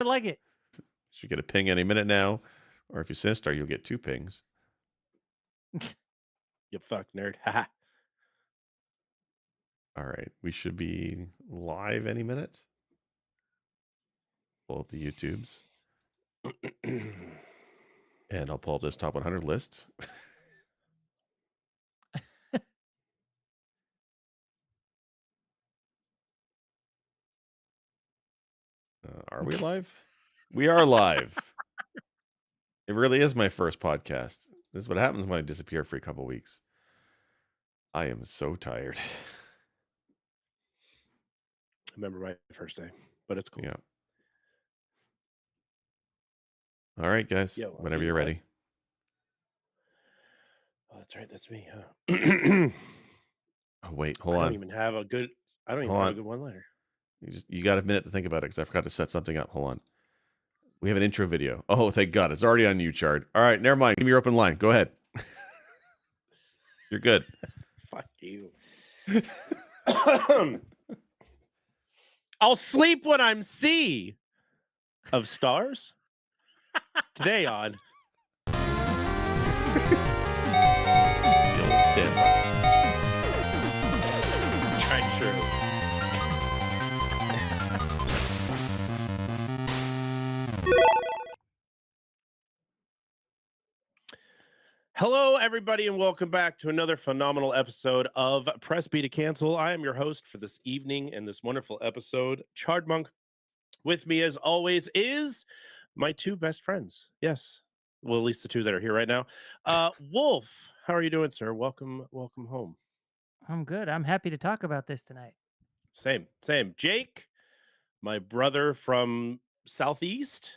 like it. Should get a ping any minute now, or if you Sinistar, you'll get 2 pings. You fuck nerd. Haha. All right, we should be live any minute. Pull up the YouTubes, and I'll pull up this top 100 list. Are we live? We are live. It really is my first podcast. This is what happens when I disappear for a couple weeks. I am so tired. I remember my first day, but it's cool. Yeah. All right, guys. Yo, Whenever you're ready. Oh, that's right. That's me. Huh? Oh, wait, hold I on. don't even have a good one-liner. You got a minute to think about it because I forgot to set something up. Hold on. We have an intro video. Oh, thank God. It's already on you, Chard. All right, never mind. Give me your open line. Go ahead. You're good. Fuck you. I'll sleep when I'm sea of stars. Today on The old standby. Tried True. Hello, everybody, and welcome back to another phenomenal episode of Press B to Cancel. I am your host for this evening and this wonderful episode, Chard Monk. With me, as always, is my 2 best friends. Yes, well, at least the 2 that are here right now. Wulff, how are you doing, sir? Welcome home. I'm good. I'm happy to talk about this tonight. Same. Jake, my brother from Southeast.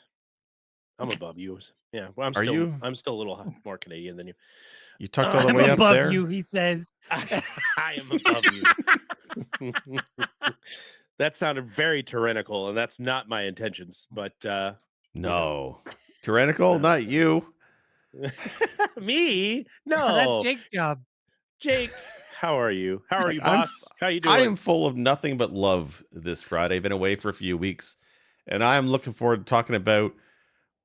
I'm above you. Yeah, well, I'm still a little more Canadian than you. You tucked all the way I'm up above there? you, he says. I am above you. That sounded very tyrannical, and that's not my intentions. But No. Tyrannical? Not you. Me? No, That's Jake's job. Jake, how are you? How are you, boss? How you doing? I am full of nothing but love this Friday. I've been away for a few weeks, and I am looking forward to talking about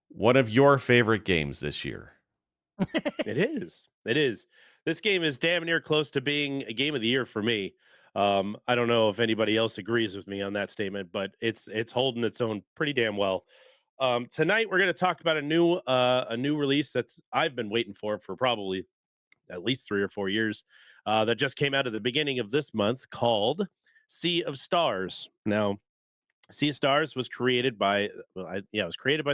one of your favorite games this year. It is. This game is damn near close to being a game of the year for me. I don't know if anybody else agrees with me on that statement, but it's holding its own pretty damn well. Tonight we're going to talk about a new release that I've been waiting for probably at least 3 or 4 years. That just came out at the beginning of this month, called Sea of Stars. Now, Sea of Stars was created by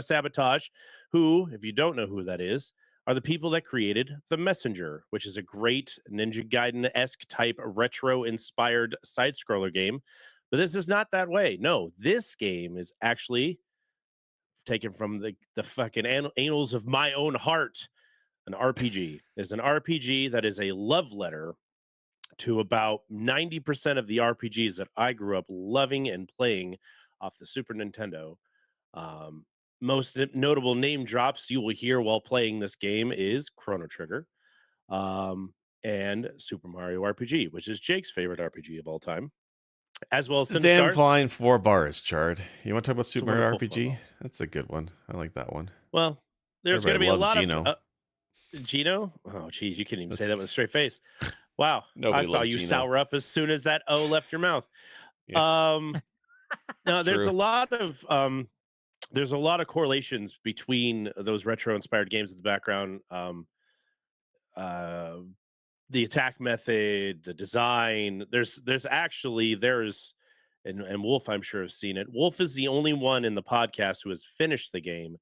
Sabotage, who, if you don't know who that is, are the people that created The Messenger, which is a great Ninja Gaiden-esque type retro-inspired side-scroller game. But this is not that way. No, this game is actually taken from the fucking annals of my own heart. An RPG. It's an RPG that is a love letter to about 90% of the RPGs that I grew up loving and playing off the Super Nintendo. Most notable name drops you will hear while playing this game is Chrono Trigger and Super Mario RPG, which is Jake's favorite RPG of all time, as well as damn fine 4 bars, Chard. You want to talk about Super Mario RPG? Fun. That's a good one. I like that one. Well, there's going to be a lot Gino. of Gino. Oh, geez, you couldn't even say that with a straight face. Wow, Nobody I saw loves you Gino. sour up as soon as that O left your mouth. Yeah. No, there's true. a lot of correlations between those retro-inspired games in the background. The attack method, the design. There's and Wulff, I'm sure, has seen it. Wulff is the only one in the podcast who has finished the game.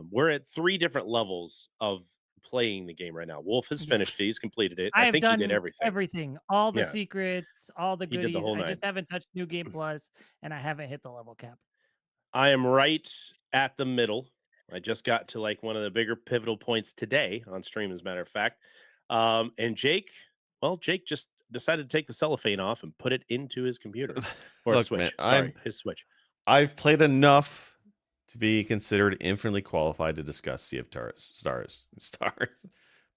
We're at 3 different levels of playing the game right now. Wulff has finished it. He's completed it. I think he did everything. All the secrets, all the He did goodies. the whole I nine. just haven't touched New Game Plus, and I haven't hit the level cap. I am right at the middle. I just got to like one of the bigger pivotal points today on stream, as a matter of fact. And Jake just decided to take the cellophane off and put it into his computer. Or Look, Switch. man, Sorry, his Switch. I've played enough to be considered infinitely qualified to discuss Sea of Stars.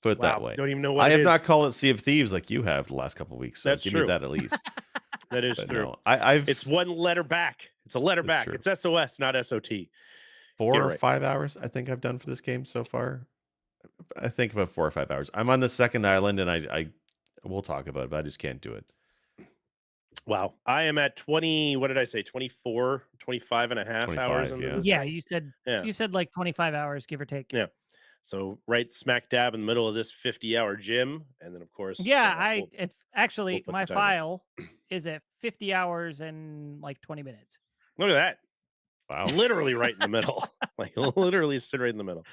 Put it that way. Don't even know what I it have is. not called it Sea of Thieves like you have the last couple of weeks. So That's give true. me that at least. That is But true. no, It's one letter back. It's a letter That's back. true. It's SOS, not SOT. 4 Get it or right. 5 hours I think I've done for this game so far. I think about 4 or 5 hours. I'm on the second island, and I we'll talk about it, but I just can't do it. Wow. I am at 20, what did I say? 24, 25 and a half hours 25, into yeah. this Yeah, thing. Yeah. you said like 25 hours, give or take. Yeah. So right smack dab in the middle of this 50-hour gym. And then, of course, Yeah, we'll it's actually put the my timer. file is at 50 hours and like 20 minutes. Look at that. Wow. Literally right in the middle. Like literally sit right in the middle.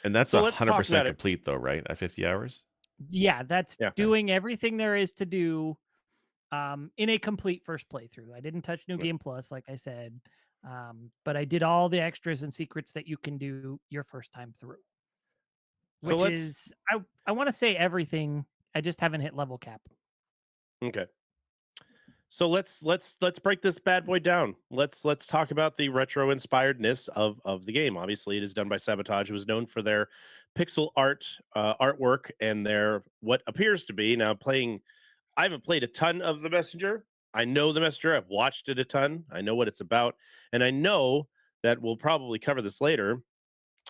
And that's So let's talk 100% about it. complete though, right? At 50 hours? Yeah, that's Yeah. doing everything there is to do in a complete first playthrough. I didn't touch New Yeah. Game Plus, like I said, but I did all the extras and secrets that you can do your first time through, So which let's is I want to say everything. I just haven't hit level cap. okay. So let's break this bad boy down. Let's talk about the retro inspiredness of the game. Obviously, it is done by Sabotage, who is known for their pixel art artwork and their what appears to be now playing. I haven't played a ton of the Messenger. I know the Messenger. I've watched it a ton. I know what it's about, and I know that we'll probably cover this later.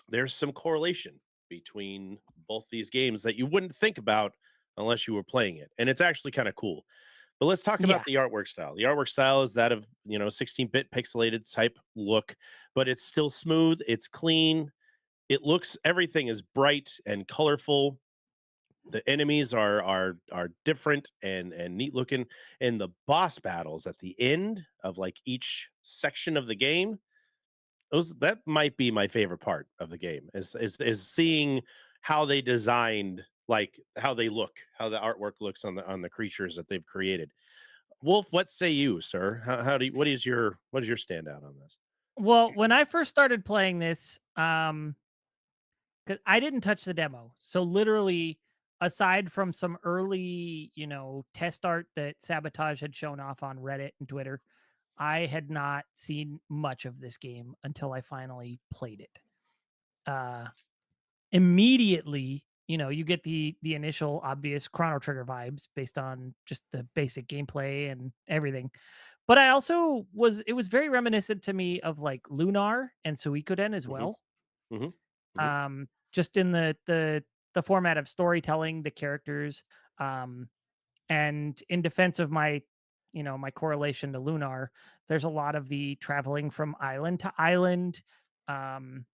There's some correlation between both these games that you wouldn't think about unless you were playing it, and it's actually kind of cool. But let's talk Yeah, about the artwork style. The artwork style is that of, 16-bit pixelated type look, but it's still smooth, it's clean. It looks everything is bright and colorful. The enemies are different and neat looking, and the boss battles at the end of like each section of the game, those that might be my favorite part of the game is seeing how they designed, like how they look, how the artwork looks on the creatures that they've created. Wolf, what say you, sir? How do you, what is your standout on this? well, when I first started playing this, because I didn't touch the demo. So literally, aside from some early, test art that Sabotage had shown off on Reddit and Twitter, I had not seen much of this game until I finally played it. Uh Immediately, you get the initial obvious Chrono Trigger vibes based on just the basic gameplay and everything. But I also it was very reminiscent to me of like Lunar and Suikoden as Hmm. well. Hmm. Hmm. Just in the format of storytelling, the characters, um, and in defense of my correlation to Lunar, there's a lot of the traveling from island to island. Um,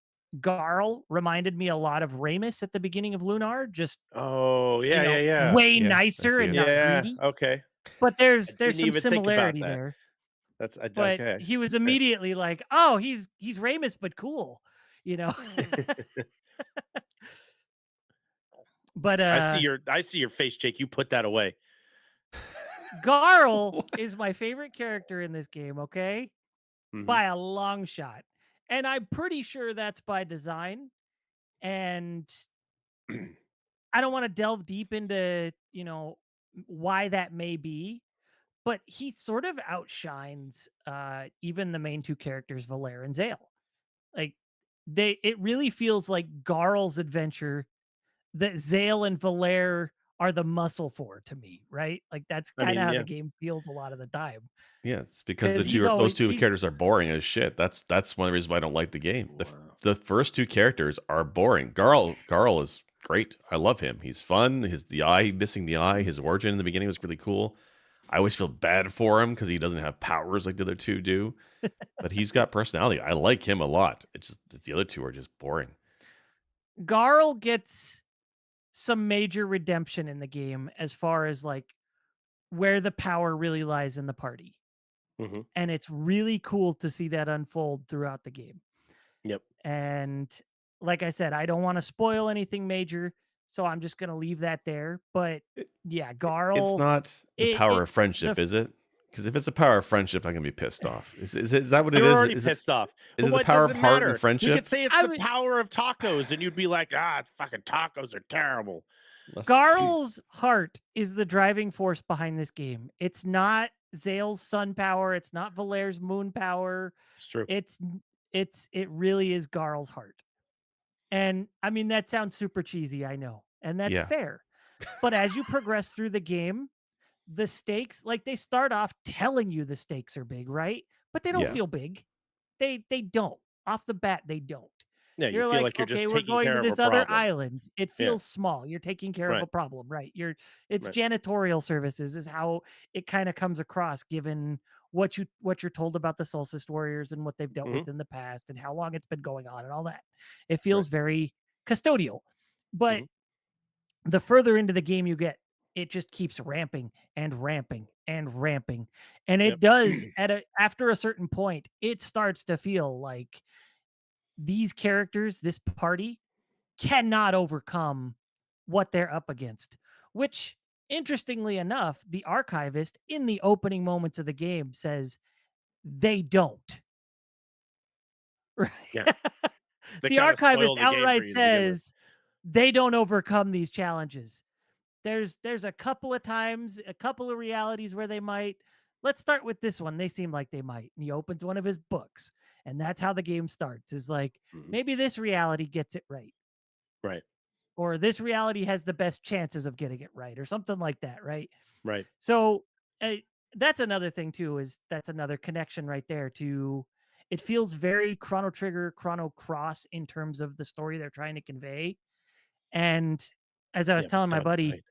Garl reminded me a lot of Ramus at the beginning of Lunar, just Oh yeah, yeah, yeah, way Yeah, I nicer see and it. not yeah. greedy. Okay, But I there's didn't some even think about similarity that. there. That's But okay. he was immediately like, "Oh, he's Ramus, but cool," you know. But I see your face, Jake. You put that away. Garl What? is my favorite character in this game, okay? Hmm. By a long shot. And I'm pretty sure that's by design. And I don't want to delve deep into, why that may be, but he sort of outshines even the main two characters, Valer and Zale. Like it really feels like Garl's adventure that Zale and Valer are the muscle for to me, right? Like that's I kind of mean, how the yeah. game feels a lot of the time. Yeah, it's because Because those two he's characters are boring as shit. That's one of the reasons why I don't like the game. Wow. The first two characters are boring. Garl is great. I love him. He's fun. The eye, missing the eye, his origin in the beginning was really cool. I always feel bad for him because he doesn't have powers like the other two do. But he's got personality. I like him a lot. It's the other two are just boring. Garl gets some major redemption in the game as far as like where the power really lies in the party. Hmm. And it's really cool to see that unfold throughout the game. Yep. And like I said, I don't want to spoil anything major, so I'm just going to leave that there. But It, yeah, it's Garl, not the power it of the friendship, is it? Because if it's the power of friendship, I'm gonna be pissed off. Is that what it You're is? already pissed off. Is But it the what power does of it heart and matter? You could friendship? say it's I the would power of tacos, and you'd be like, fucking tacos are terrible. Less- Garl's heart is the driving force behind this game. It's not Zale's sun power. It's not Valer's moon power. It's true. It's it really is Garl's heart. And I mean that sounds super cheesy, I know. And that's yeah, fair. But as you progress through the game, the stakes, like they start off telling you the stakes are big, right? but they don't Yeah. feel big. They don't. Off the bat, they don't. Yeah, you You're feel like, like you're okay, just we're taking going to care of a this other problem. island. It Yeah, feels small. You're taking care of right, a problem, right? It's right. janitorial services is how it kind of comes across given what you're told about the Solstice Warriors and what they've dealt Mhm, with in the past and how long it's been going on and all that. It right, feels very custodial. But mhm, the further into the game you get, it just keeps ramping and ramping and ramping. And yep. it does after a certain point, it starts to feel like these characters, this party cannot overcome what they're up against, which interestingly enough, the archivist in the opening moments of the game says they don't. Right? Yeah, they The kinda archivist spoil the game for outright you to begin with. says they don't overcome these challenges. There's a couple of times, a couple of realities where they might. Let's start with this one. They seem like they might. And he opens one of his books, and that's how the game starts. Is like Mhm, maybe this reality gets it right, right, or this reality has the best chances of getting it right, or something like that, right? right. So uh, that's another thing too. Is that's another connection right there to. It feels very Chrono Trigger, Chrono Cross in terms of the story they're trying to convey. And as I was Yeah, but telling my done buddy, right.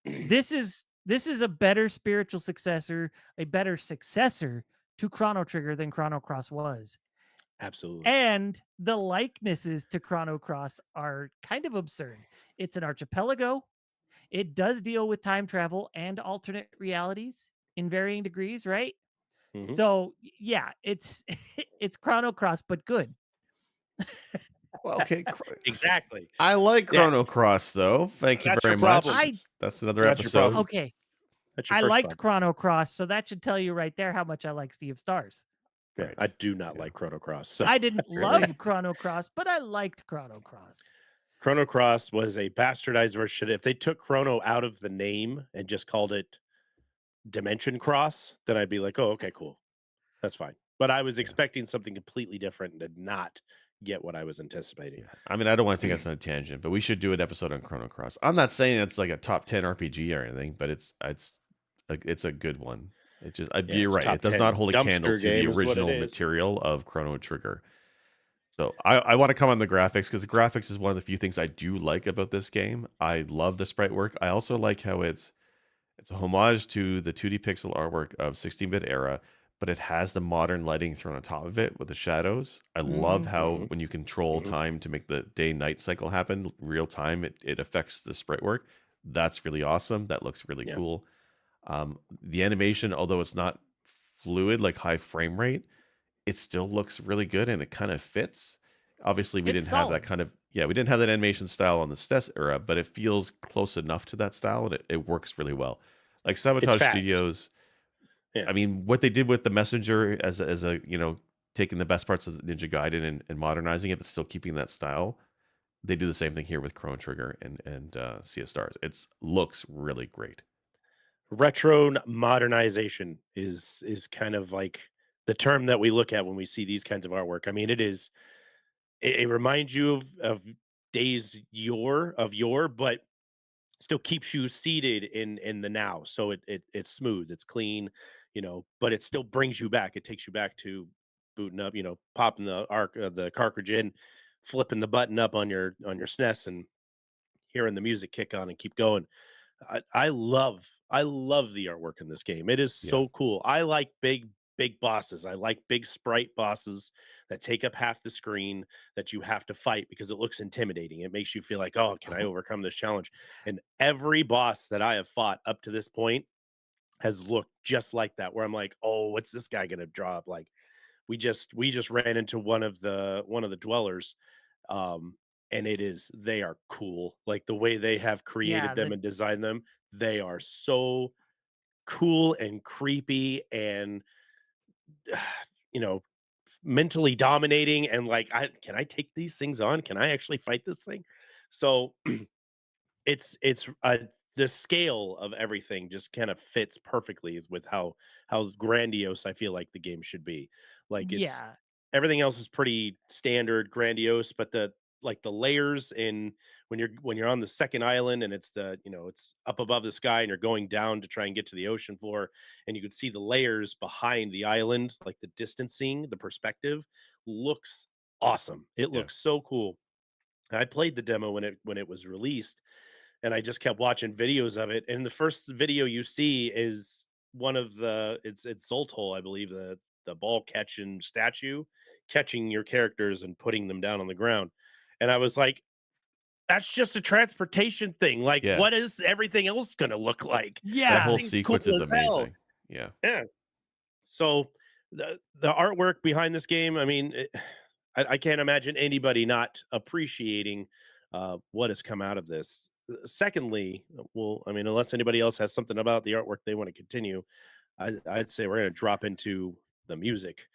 this is a better spiritual successor, a better successor to Chrono Trigger than Chrono Cross was. Absolutely. And the likenesses to Chrono Cross are kind of absurd. It's an archipelago. It does deal with time travel and alternate realities in varying degrees, right? Mhm. So yeah, it's it's Chrono Cross, but good. Well, okay. Exactly. I like Yeah, Chrono Cross, though. Thank you that's your very problem. much. I That's another That's your episode. problem. okay. That's your I first liked problem. Chrono Cross, so that should tell you right there how much I like Sea of Stars. Yeah, Right. I do not Yeah. like Chrono Cross. So I didn't Really? love Chrono Cross, but I liked Chrono Cross. Chrono Cross was a bastardized version. If they took Chrono out of the name and just called it Dimension Cross, then I'd be like, "Oh, okay, cool. That's fine." But I was Yeah. expecting something completely different and did not get what I was anticipating. Yeah. I mean, I don't want to take us on a tangent, but we should do an episode on Chrono Cross. I'm not saying it's like a top 10 RPG or anything, but it's a good one. It just Yeah, you're it's right. It top does not 10 hold a candle dumpster to the game is what it original is. material of Chrono Trigger. So I want to come on the graphics because the graphics is one of the few things I do like about this game. I love the sprite work. I also like how it's a homage to the 2D pixel artwork of 16-bit era, but it has the modern lighting thrown on top of it with the shadows. I love Mhm. how Mhm, when you control mhm. time to make the day-night cycle happen real time, it affects the sprite work. That's really awesome. That looks really Yeah. cool. The animation, although it's not fluid like high frame rate, it still looks really good and it kind of fits. Obviously, we It's didn't have that solid. kind of yeah, we didn't have that animation style on the STES era, but it feels close enough to that style and it works really well. Like It's Sabotage fast. Studios, Yeah. I mean, what they did with the messenger as a taking the best parts of Ninja Gaiden and modernizing it, but still keeping that style. They do the same thing here with Chrono Trigger and Sea of Stars. It's looks really great. Modernization is kind of like the term that we look at when we see these kinds of artwork. I mean, it reminds you of days yore, but still keeps you seated in the now. So it's smooth, it's clean, but it still brings you back. It takes you back to booting up, popping the cartridge in, flipping the button up on your SNES and hearing the music kick on and keep going. I love the artwork in this game. It is Yeah. so cool. I like big bosses. I like big sprite bosses that take up half the screen that you have to fight because it looks intimidating. It makes you feel like, "Oh, can I overcome this challenge?" And every boss that I have fought up to this point has looked just like that where I'm like, "Oh, what's this guy going to drop?" Like we just ran into one of the dwellers, um, and they are cool. Like the way they have created Yeah, them and designed them, they are so cool and creepy and you know mentally dominating and like I can I take these things on? Can I actually fight this thing? So it's the scale of everything just kind of fits perfectly with how grandiose I feel like the game should be. Like it's yeah, everything else is pretty standard, grandiose, but like the layers in when you're on the second island and it's it's up above the sky and you're going down to try and get to the ocean floor, and you could see the layers behind the island, like the distancing, the perspective looks awesome. It Yeah. looks so cool. I played the demo when it was released, and I just kept watching videos of it. And the first video you see is one of it's Zoltol, I believe, the ball catching statue, catching your characters and putting them down on the ground. And I was like, that's just a transportation thing. Like, Yeah. what is everything else gonna look like? That That Yeah. whole thing's cool sequence is as hell. amazing. Yeah. Yeah. So the artwork behind this game, I mean, I can't imagine anybody not appreciating what has come out of this. Secondly, well, I mean, unless anybody else has something about the artwork they want to continue, I'd say we're going to drop into the music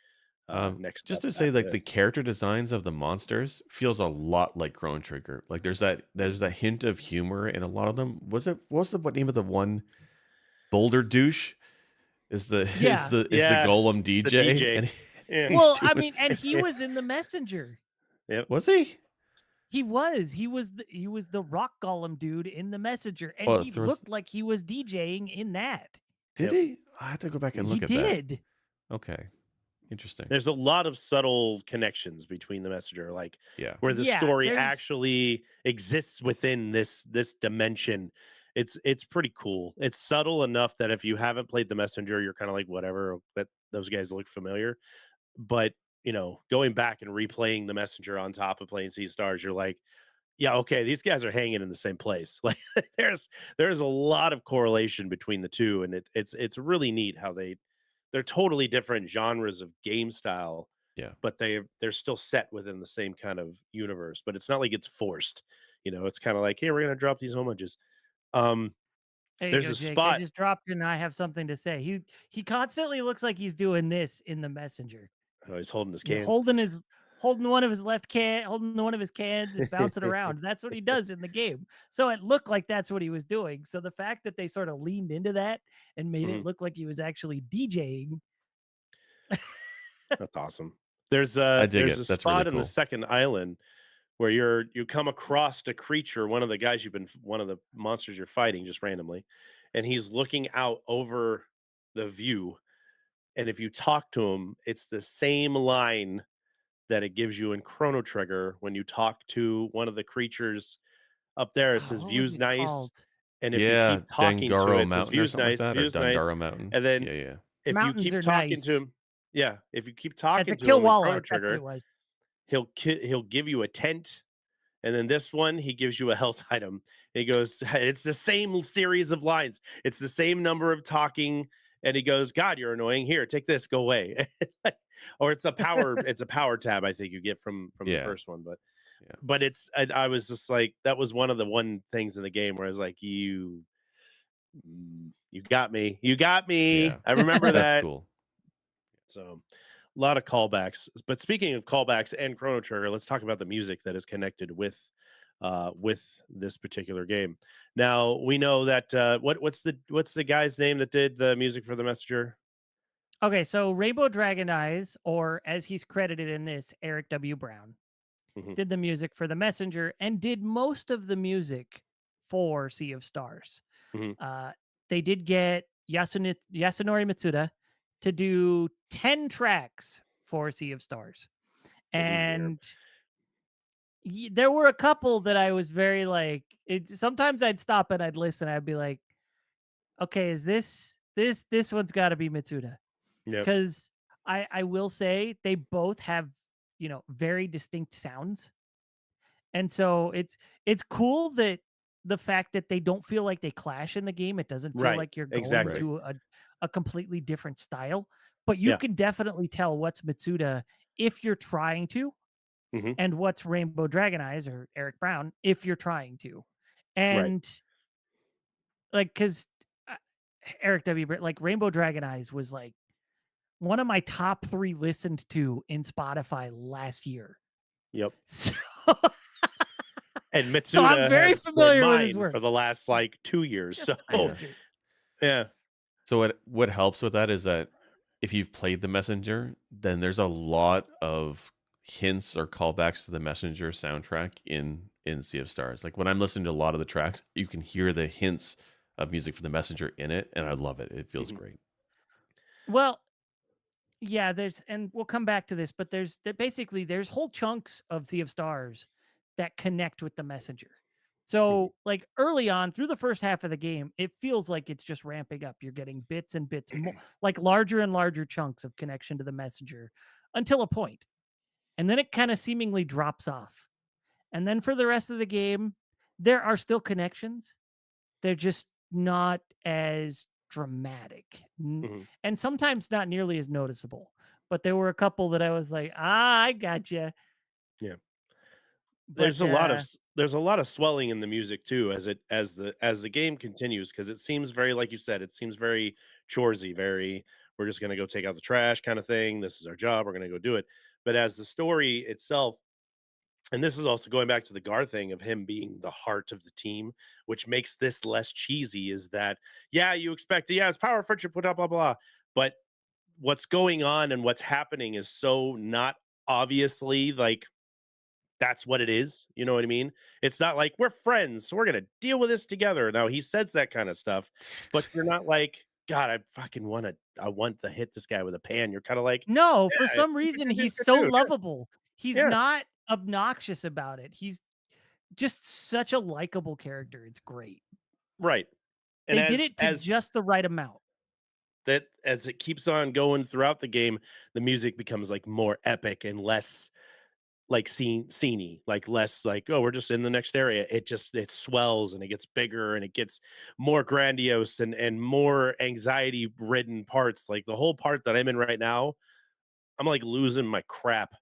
next Just up to say, after like this. the character designs of the monsters feels a lot like Chrono Trigger. Like there's that hint of humor in a lot of them. What's the what name of the one? Boulder douche is the is Yeah. the is the Yeah, golem the DJ, DJ. and Yeah. he's Well, I doing. mean, and he was in the messenger. Yep. Was he? He was the rock golem dude in the messenger, and Well, he there was. looked like he was DJing in that. Did Yep. he? I have to go back and He look at that. did. Okay, interesting. There's a lot of subtle connections between the messenger, like Yeah. where the Yeah, story there's actually exists within this dimension. It's pretty cool. It's subtle enough that if you haven't played the messenger, you're kind of like, whatever, that those guys look familiar. But going back and replaying the messenger on top of playing Sea Stars, you're like, yeah, okay, these guys are hanging in the same place. Like there's a lot of correlation between the two, and it's really neat how they're totally different genres of game style, Yeah. but they're still set within the same kind of universe. But it's not like it's forced. It's kind of like, hey, we're gonna drop these homages. Um, There you there's go, a Jake. I spot. just dropped and I have something to say. He constantly looks like he's doing this in the messenger. Oh, he's holding his You're cans. holding one of his left can, holding one of his cans and bouncing around. That's what he does in the game. So it looked like that's what he was doing. So the fact that they sort of leaned into that and made it Mhm. look like he was actually DJing. That's awesome. There's I a dig there's it. a That's really spot in the cool. second island where you come across a creature, one of the guys one of the monsters you're fighting just randomly, and he's looking out over the view. And if you talk to him, it's the same line that it gives you in Chrono Trigger when you talk to one of the creatures up there. It Oh, says what was "View's it nice," called? and if you Yeah, keep talking to Dangaro it, it says Mountain or "View's something like nice, that, or view's nice," Dundara Mountain. and then Yeah. if you Mountains keep are talking to nice. him, yeah, if you keep At talking the to him in Chrono Kilwalla, that's what it Trigger, was. he'll give you a tent, and then this one he gives you a health item. He goes, it's the same series of lines, it's the same number of talking, and he goes, God, you're annoying. Here, take this, go away. Or it's a power tab, I think you get from the Yeah. first one, but Yeah. I was just like, that was one of the one things in the game where I was like, you got me, Yeah. I remember That's that. cool. So a lot of callbacks. But speaking of callbacks and Chrono Trigger, let's talk about the music that is connected with this particular game. Now we know that what's the guy's name that did the music for the Messenger? Okay, so Rainbow Dragon Eyes, or as he's credited in this, Eric W. Brown, Mhm, did the music for the Messenger and did most of the music for Sea of Stars. mhm. They did get Yasunori Mitsuda to do 10 tracks for Sea of Stars. Give me here. And there were a couple that I was very like, sometimes I'd stop and I'd listen. I'd be like, okay, is this one's got to be Mitsuda? Yep. Because I will say they both have very distinct sounds, and so it's cool that the fact that they don't feel like they clash in the game. It doesn't feel Right. like you're going Exactly. Right. to a completely different style, but you Yeah. can definitely tell what's Mitsuda if you're trying to, Mhm. and what's Rainbow Dragon Eyes or Eric Brown if you're trying to. Right. And like, because Eric W. Like Rainbow Dragon Eyes was like one of my top 3 listened to in Spotify last year. Yep. So, And so I'm Mitsuda very has been familiar with his mine work. for the last like 2 years. Just So the Yeah. messenger. yeah. So what helps with that is that if you've played the Messenger, then there's a lot of hints or callbacks to the Messenger soundtrack in Sea of Stars. Like when I'm listening to a lot of the tracks, you can hear the hints of music for the Messenger in it, and I love it. It feels Mhm. great. Well, yeah, and we'll come back to this, but basically there's whole chunks of Sea of Stars that connect with the messenger. Mhm. So, like early on through the first half of the game, it feels like it's just ramping up. You're getting bits and bits, more, like larger and larger chunks of connection to the messenger until a point. And then it kind of seemingly drops off. And then for the rest of the game, there are still connections. They're just not as dramatic, Mhm. and sometimes not nearly as noticeable. But there were a couple that I was like, "Ah, I gotcha." Yeah. But There's a lot of swelling in the music too as the game continues, because it seems very, like you said, it seems very choresy, very, we're just gonna go take out the trash kind of thing. This is our job. We're gonna go do it. But as the story itself, and this is also going back to the Gar thing of him being the heart of the team, which makes this less cheesy, is that, yeah, you expect, yeah, it's power, friendship, blah blah blah. But what's going on and what's happening is so not obviously like that's what it is. You know what I mean? It's not like we're friends, so we're gonna deal with this together. Now he says that kind of stuff, but you're not like, God, I want to hit this guy with a pan. You're kind of like, no, for yeah, some he's a reason good dude, he's good so dude. lovable. He's Yeah, not obnoxious about it. He's just such a likable character. It's great. right. And They did it to as just the right amount. that as it keeps on going throughout the game, the music becomes like more epic and less like sceney, like less like, oh, we're just in the next area. It swells and it gets bigger and it gets more grandiose and more anxiety ridden parts. Like the whole part that I'm in right now, I'm like losing my crap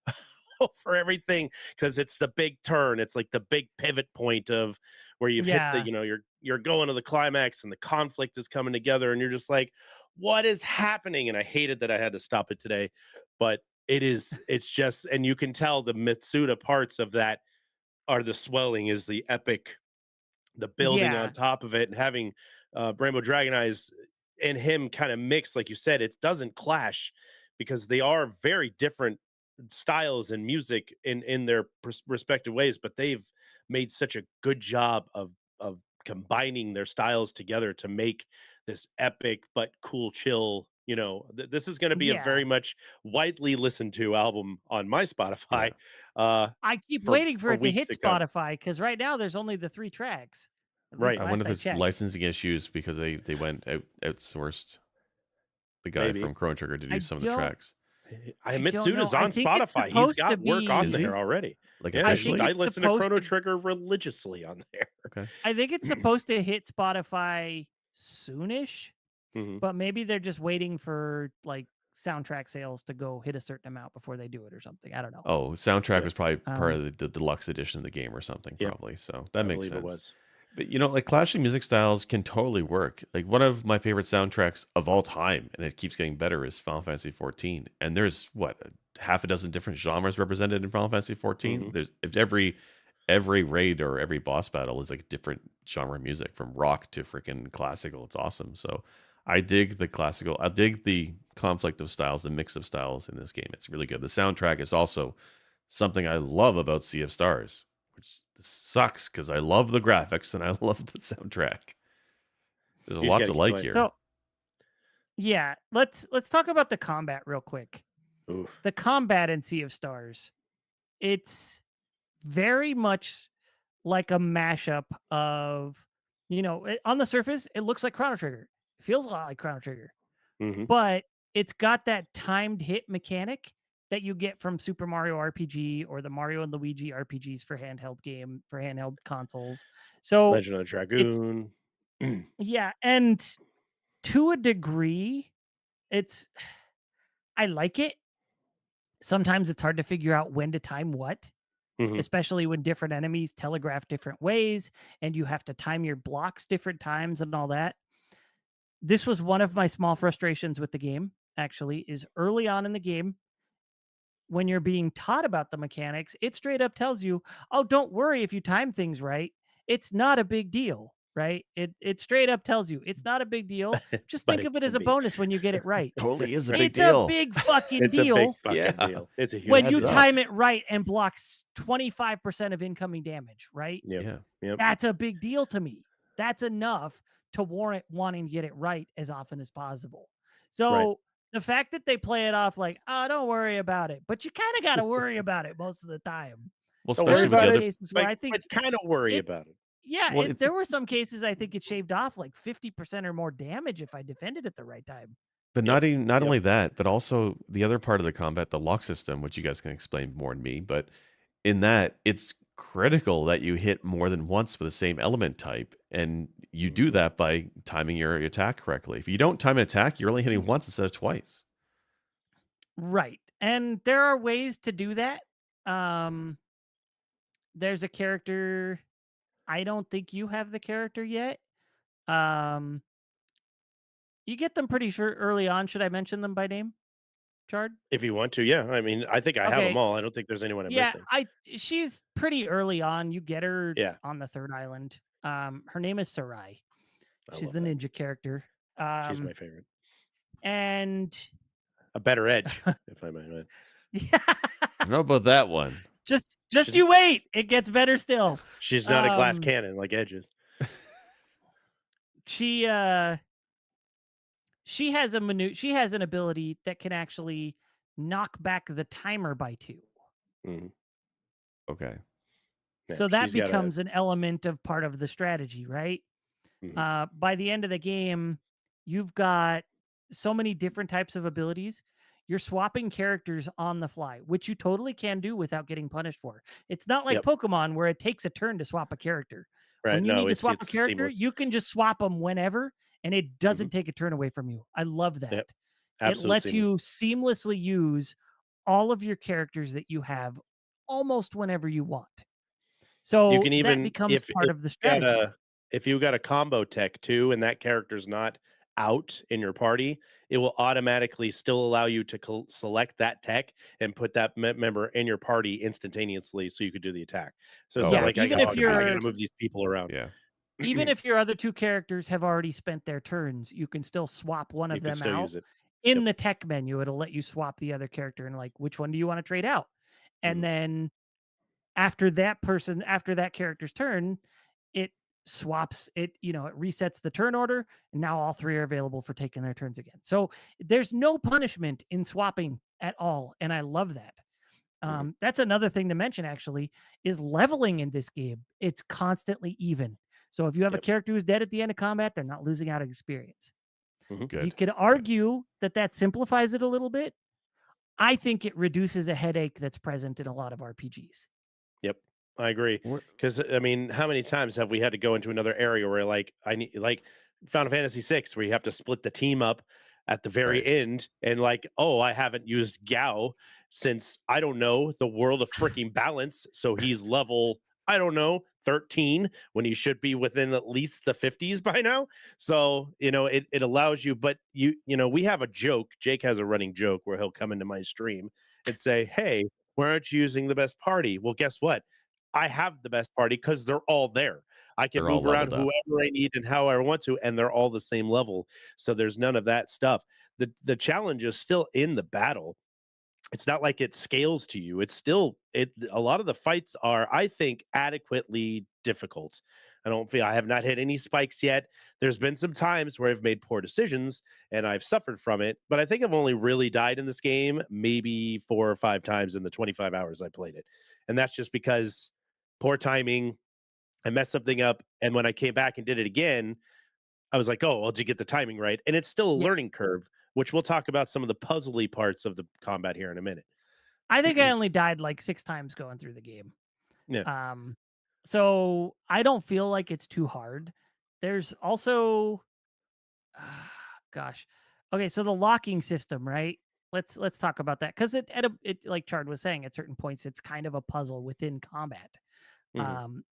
for everything, because it's the big turn. It's like the big pivot point of where you've hit the, Yeah. you're going to the climax and the conflict is coming together and you're just like, what is happening? And I hated that I had to stop it today. But it's just, and you can tell the Mitsuda parts of that are the swelling, is the epic, the building on Yeah. top of it, and having Rainbow Dragon Eyes and him kind of mix, like you said, it doesn't clash because they are very different styles and music in their respective ways, but they've made such a good job of combining their styles together to make this epic but cool chill. This is going to be a Yeah. very much widely listened to album on my Yeah. Spotify uh I keep for waiting for for it to weeks hit to come. Spotify because right now there's only the 3 tracks. At least Right. I wonder last if I it's checked. licensing issues because they went outsourced the guy Maybe. from Chrono Trigger to do I some of the don't tracks. I don't know. Mitsuda's I on think it's Spotify. He's supposed to got work be on Is he? there already. Like Yeah, I think officially? I it's listen to supposed Chrono to Trigger religiously on there. Okay. I think it's supposed to hit Spotify soonish, Mhm. but maybe they're just waiting for, like, soundtrack sales to go hit a certain amount before they do it or something. I don't know. Oh, soundtrack Yeah, was probably part Um, of the deluxe edition of the game or something, yep, probably. So that I makes believe it sense. was. But like clashing music styles can totally work. Like one of my favorite soundtracks of all time, and it keeps getting better, is Final Fantasy 14. And there's what, half a dozen different genres represented in Final Fantasy 14. Mhm. There's if every raid or every boss battle is like different genre music from rock to freaking classical. It's awesome. So I dig the classical. I dig the conflict of styles, the mix of styles in this game. It's really good. The soundtrack is also something I love about Sea of Stars, which sucks because I love the graphics and I love the soundtrack. There's a You just lot gotta to keep like playing. here. so yeah, let's talk about the combat real quick. Oof. The combat in Sea of Stars, it's very much like a mashup of, on the surface, it looks like Chrono Trigger. It feels a lot like Chrono Trigger, Mhm. but it's got that timed hit mechanic that you get from Super Mario RPG or the Mario and Luigi RPGs for handheld consoles. So Legend of the it's Dragoon. yeah, and to a degree, it's I like it. Sometimes it's hard to figure out when to time what, Mhm. especially when different enemies telegraph different ways and you have to time your blocks different times and all that. This was one of my small frustrations with the game, actually, is early on in the game when you're being taught about the mechanics, it straight up tells you, "Oh, don't worry if you time things right. It's not a big deal." right? It straight up tells you it's not a big deal. Just but think it of it as can a be. bonus when you get it right. Totally is a big It's a deal. big fucking It's a big deal fucking Yeah. deal. It's a It when huge you adds deal. up. time it right and blocks 25% of incoming damage, right? Yep. Yeah. Yep. That's a big deal to me. That's enough to warrant wanting to get it right as often as possible. Right. So the fact that they play it off like, oh, don't worry about it, but you kind of got to worry about it most of the time. Well, Don't There worry were especially with the about some it, other cases where I think but kind of worry it, about it. yeah, well, it's there were some cases I think it shaved off like 50% or more damage if I defended at the right time. but Yep. not Yep. only that, but also the other part of the combat, the lock system, which you guys can explain more than me, but in that it's critical that you hit more than once with the same element type, and you do Mhm. that by timing your attack correctly. If you don't time an attack, you're only hitting once instead of twice. Right. And there are ways to do that. Um, there's a character. I don't think you have the character yet. Um, you get them pretty sure early on. Should I mention them by name, Chard? If you want to, yeah. I mean, I think I have them Okay. all. I don't think there's anyone I'm Yeah, missing. she's pretty early on. You get her Yeah, on the third island. Her name is Sarai. I She's love the that. ninja character. She's my favorite. And A better edge, if I might add. yeah, I don't know about that one. just She's, you wait. It gets better still. she's not a glass Um, cannon like Edges. she uh she has she has an ability that can actually knock back the timer by 2. Hmm. Okay. Yeah, So that she's got a. becomes an element of part of the strategy, right? Mhm. By the end of the game, you've got so many different types of abilities. You're swapping characters on the fly, which you totally can do without getting punished for. It's not like Yep. Pokemon where it takes a turn to swap a character. Right. When you No, need to swap a it's character, seamless. you can just swap them whenever, and it Hmm. doesn't take a turn away from you. I love that. Yep. It Absolute lets seamless. you seamlessly use all of your characters that you have almost whenever you want. You So can that even becomes part if of the you got strategy. a if you got a combo tech too, and that character's not out in your party, it will automatically still allow you to select that tech and put that member in your party instantaneously, so you could do the attack. So it's not Oh, Yeah, like it's I even got so if I got you're to convenient. move these people around. Yeah. even if your other 2 characters have already spent their turns, you can still swap one You of could them still out. use it. In Yep. the tech menu, it'll let you swap the other character and like, which one do you want to trade out? And Mhm. then after that character's turn, it swaps it, it resets the turn order, and now all 3 are available for taking their turns again. So there's no punishment in swapping at all, and I love that. Mhm. That's another thing to mention actually is leveling in this game. It's constantly even. So if you have a Yep. character who's dead at the end of combat, they're not losing out of experience. Mhm. You Good. could Good. argue that that simplifies it a little bit. I think it reduces a headache that's present in a lot of RPGs. Yep, I agree. We're- Because I mean, how many times have we had to go into another area where like I need like Final Fantasy VI, where you have to split the team up at the very Right. end, and like, oh, I haven't used Gao since I don't know the world of freaking balance, so he's level I don't know 13 when he should be within at least the 50s by now. So it allows you, but we have a joke. Jake has a running joke where he'll come into my stream and say, "Hey, why aren't you using the best party?" Well, guess what? I have the best party because they're all there. I can They're all move around leveled up. whoever I need and how I want to, and they're all the same level. So there's none of that stuff. The challenge is still in the battle. It's not like it scales to you. It's still a lot of the fights are, I think, adequately difficult. I have not hit any spikes yet. There's been some times where I've made poor decisions and I've suffered from it, but I think I've only really died in this game maybe 4 or 5 times in the 25 hours I played it. And that's just because poor timing, I messed something up, and when I came back and did it again, I was like, "Oh, well, did you get the timing right?" And it's still a Yeah. learning curve, which we'll talk about some of the puzzly parts of the combat here in a minute. I think I only died like 6 times going through the game. Yeah. Um, so I don't feel like it's too hard. There's also gosh. Okay, so the locking system, right? Let's talk about that because it like Chard was saying at certain points it's kind of a puzzle within combat. Mhm. Um,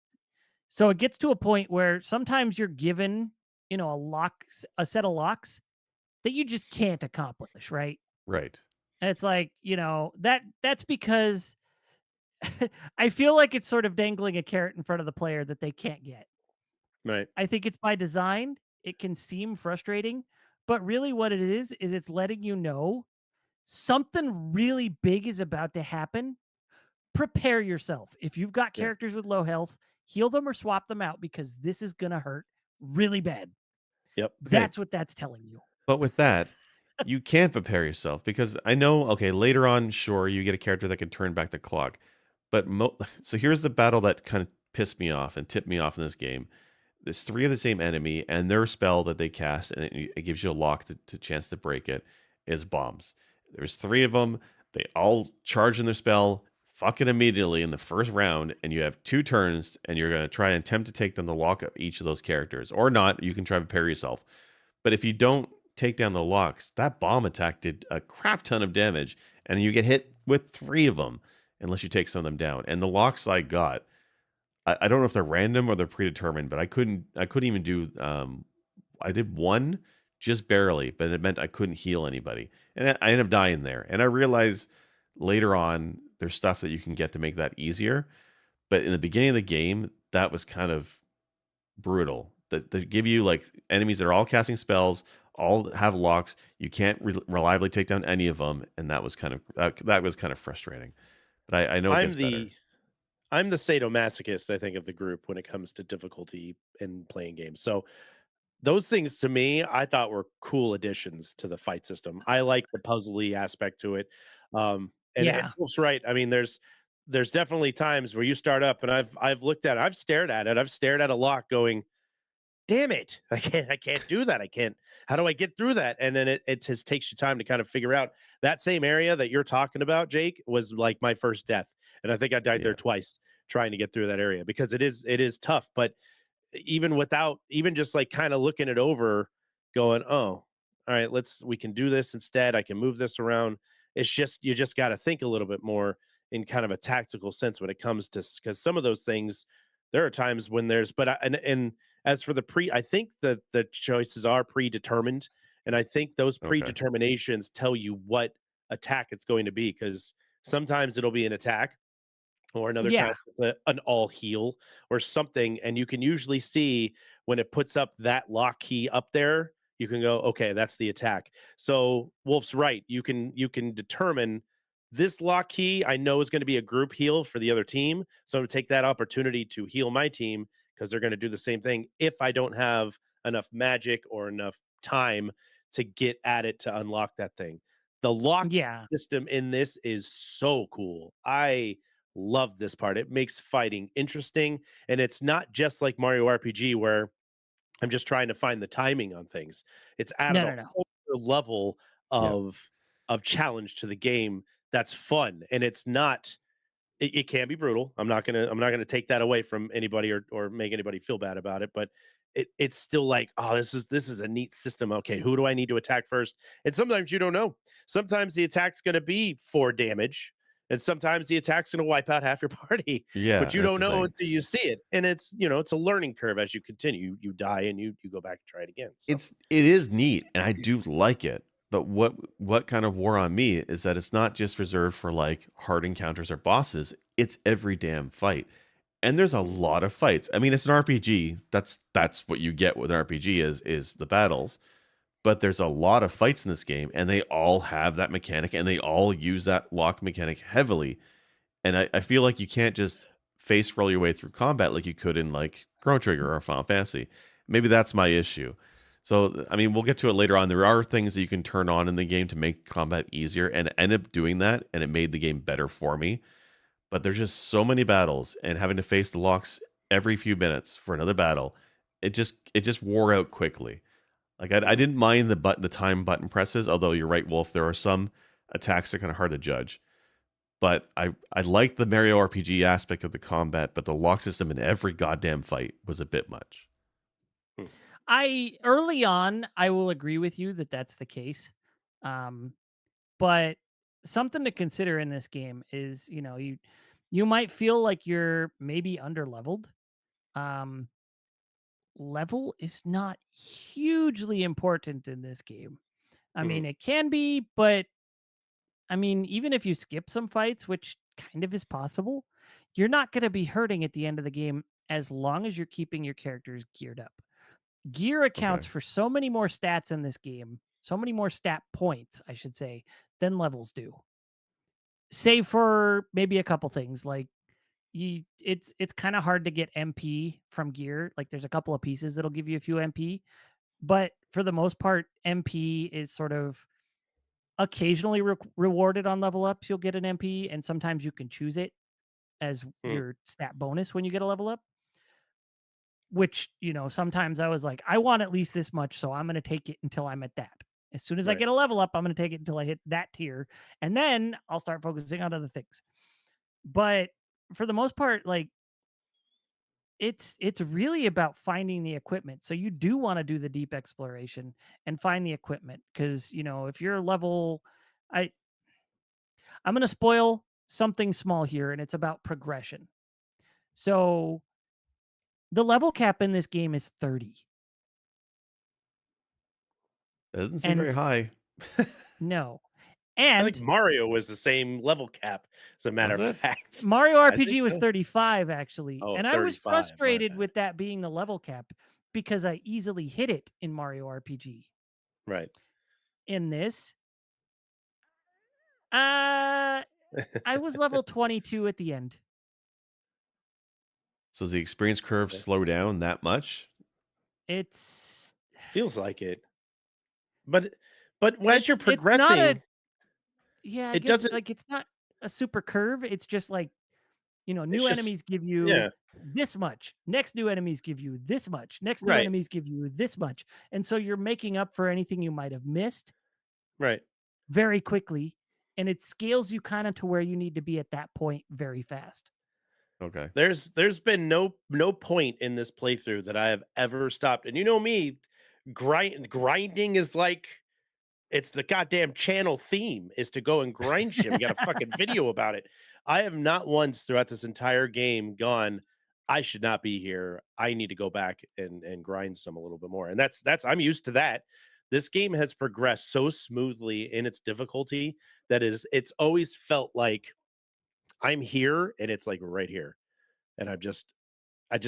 so it gets to a point where sometimes you're given, a set of locks that you just can't accomplish, right? Right. And it's like, that's because I feel like it's sort of dangling a carrot in front of the player that they can't get. Right. I think it's by design. It can seem frustrating, but really what it is it's letting you know something really big is about to happen. Prepare yourself. If you've got Yeah. characters with low health, heal them or swap them out because this is going to hurt really bad. Yep. Okay, That's what that's telling you. but with that, you can't prepare yourself because I know, okay, later on, sure, you get a character that can turn back the clock. But so here's the battle that kind of pissed me off and tipped me off in this game. There's three of the same enemy, and their spell that they cast, and it gives you a lock to chance to break it, is bombs. There's three of them. They all charge in their spell, fucking immediately in the first round, and you have 2 turns, and you're going to try and attempt to take down the lock of each of those characters. Or not, you can try to parry yourself. But if you don't take down the locks, that bomb attack did a crap ton of damage, and you get hit with three of them unless you take some of them down. And the locks I got, I don't know if they're random or they're predetermined, but I couldn't even do I did one just barely, but it meant I couldn't heal anybody. And I ended up dying there. And I realized later on there's stuff that you can get to make that easier. But in the beginning of the game, that was kind of brutal. That they give you like enemies that are all casting spells, all have locks. You can't reliably take down any of them, and that was kind of that was kind of frustrating. But I know it I'm gets better. the I'm the sadomasochist, I think, of the group when it comes to difficulty in playing games. So those things to me, I thought were cool additions to the fight system. I like the puzzly aspect to it. And Yeah. Wolf's right. I mean, there's definitely times where you start up and I've looked at it, I've stared at it, I've stared at a lock going, damn it, I can't do that. I can't. How do I get through that? And then it just takes you time to kind of figure out that same area that you're talking about, Jake, was like my first death. And I think I died there Yeah. twice trying to get through that area because it is tough. But even without even just like kind of looking it over, going, oh, all right, we can do this instead. I can move this around. It's just you just got to think a little bit more in kind of a tactical sense when it comes to because some of those things there are times when there's but and as for I think that the choices are predetermined, and I think those Okay. predeterminations tell you what attack it's going to be because sometimes it'll be an attack or another time Yeah. it's an all heal or something, and you can usually see when it puts up that lock key up there, you can go, okay, that's the attack. So Wolf's right. You can determine this lock key I know is going to be a group heal for the other team. So I'm gonna take that opportunity to heal my team because they're going to do the same thing if I don't have enough magic or enough time to get at it to unlock that thing. The lock Yeah. system in this is so cool. I love this part. It makes fighting interesting, and it's not just like Mario RPG where I'm just trying to find the timing on things. It's added No, a no, no. whole other level Yeah. of challenge to the game that's fun, and it's not it can be brutal. I'm not gonna take that away from anybody or make anybody feel bad about it, but it's still like, oh, this is a neat system. Okay, who do I need to attack first? And sometimes you don't know. Sometimes the attack's gonna be 4 damage, and sometimes the attack's gonna wipe out half your party, Yeah, but you that's don't the know thing. until you see it. And it's a learning curve as you continue. You die and you go back and try it again. So It is neat, and I do like it. But what kind of wore on me is that it's not just reserved for like hard encounters or bosses. It's every damn fight. And there's a lot of fights. I mean, it's an RPG. That's what you get with an RPG is the battles. But there's a lot of fights in this game, and they all have that mechanic, and they all use that lock mechanic heavily. And I feel like you can't just face roll your way through combat like you could in like Chrono Trigger or Final Fantasy. Maybe that's my issue. So I mean, we'll get to it later on. There are things that you can turn on in the game to make combat easier, and I ended up doing that, and it made the game better for me. But there's just so many battles, and having to face the locks every few minutes for another battle, it just wore out quickly. Like I mhm. didn't mind the time button presses, although you're right, Wolf. There are some attacks that are kind of hard to judge. But I like the Mario RPG aspect of the combat, but the lock system in every goddamn fight was a bit much. Hmm. I early on, I will agree with you that that's the case. Um, but something to consider in this game is, you might feel like you're maybe under leveled. Um, Level is not hugely important in this game. I mean, Mhm. it can be, but I mean, even if you skip some fights, which kind of is possible, you're not going to be hurting at the end of the game as long as you're keeping your characters geared up. Gear accounts Okay. for so many more stats in this game, so many more stat points, I should say, than levels do. Save for maybe a couple things like it's kind of hard to get MP from gear. Like there's a couple of pieces that'll give you a few MP, but for the most part, MP is sort of occasionally rewarded on level ups. You'll get an MP, and sometimes you can choose it as Mm, your stat bonus when you get a level up. Which, sometimes I was like, I want at least this much, so I'm going to take it until I'm at that. As soon as I right. get a level up, I'm going to take it until I hit that tier, and then I'll start focusing on other things. But for the most part, like it's really about finding the equipment. So you do want to do the deep exploration and find the equipment because if you're level, I I'm going to spoil something small here, and it's about progression. So the level cap in this game is 30. That doesn't seem very And high. no. I think And Mario was the same level cap, as a matter Was of it? fact. Mario I think RPG was so. 35 actually. Oh, And I was 35. My frustrated bad. with that being the level cap because I easily hit it in Mario RPG. Right. In this, uh I was level 22 at the end. So does the experience curve Okay. slow down that much? It's Feels like it. But as you're it's not a progressing, yeah, I it guess doesn't. like it's not a super curve. It's just like, It's new just enemies give you yeah. this much. Next new enemies give you this much. Next new Right. enemies give you this much. And so you're making up for anything you might have missed Right. very quickly. And it scales you kind of to where you need to be at that point very fast. Okay. There's been no point in this playthrough that I have ever stopped. And you know me, grinding is like it's the goddamn channel theme is to go and grind shit. We got a fucking video about it. I have not once throughout this entire game gone, I should not be here. I need to go back and grind some a little bit more. And that's I'm used to that. This game has progressed so smoothly in its difficulty that it's always felt like I'm here and it's like right here. And I just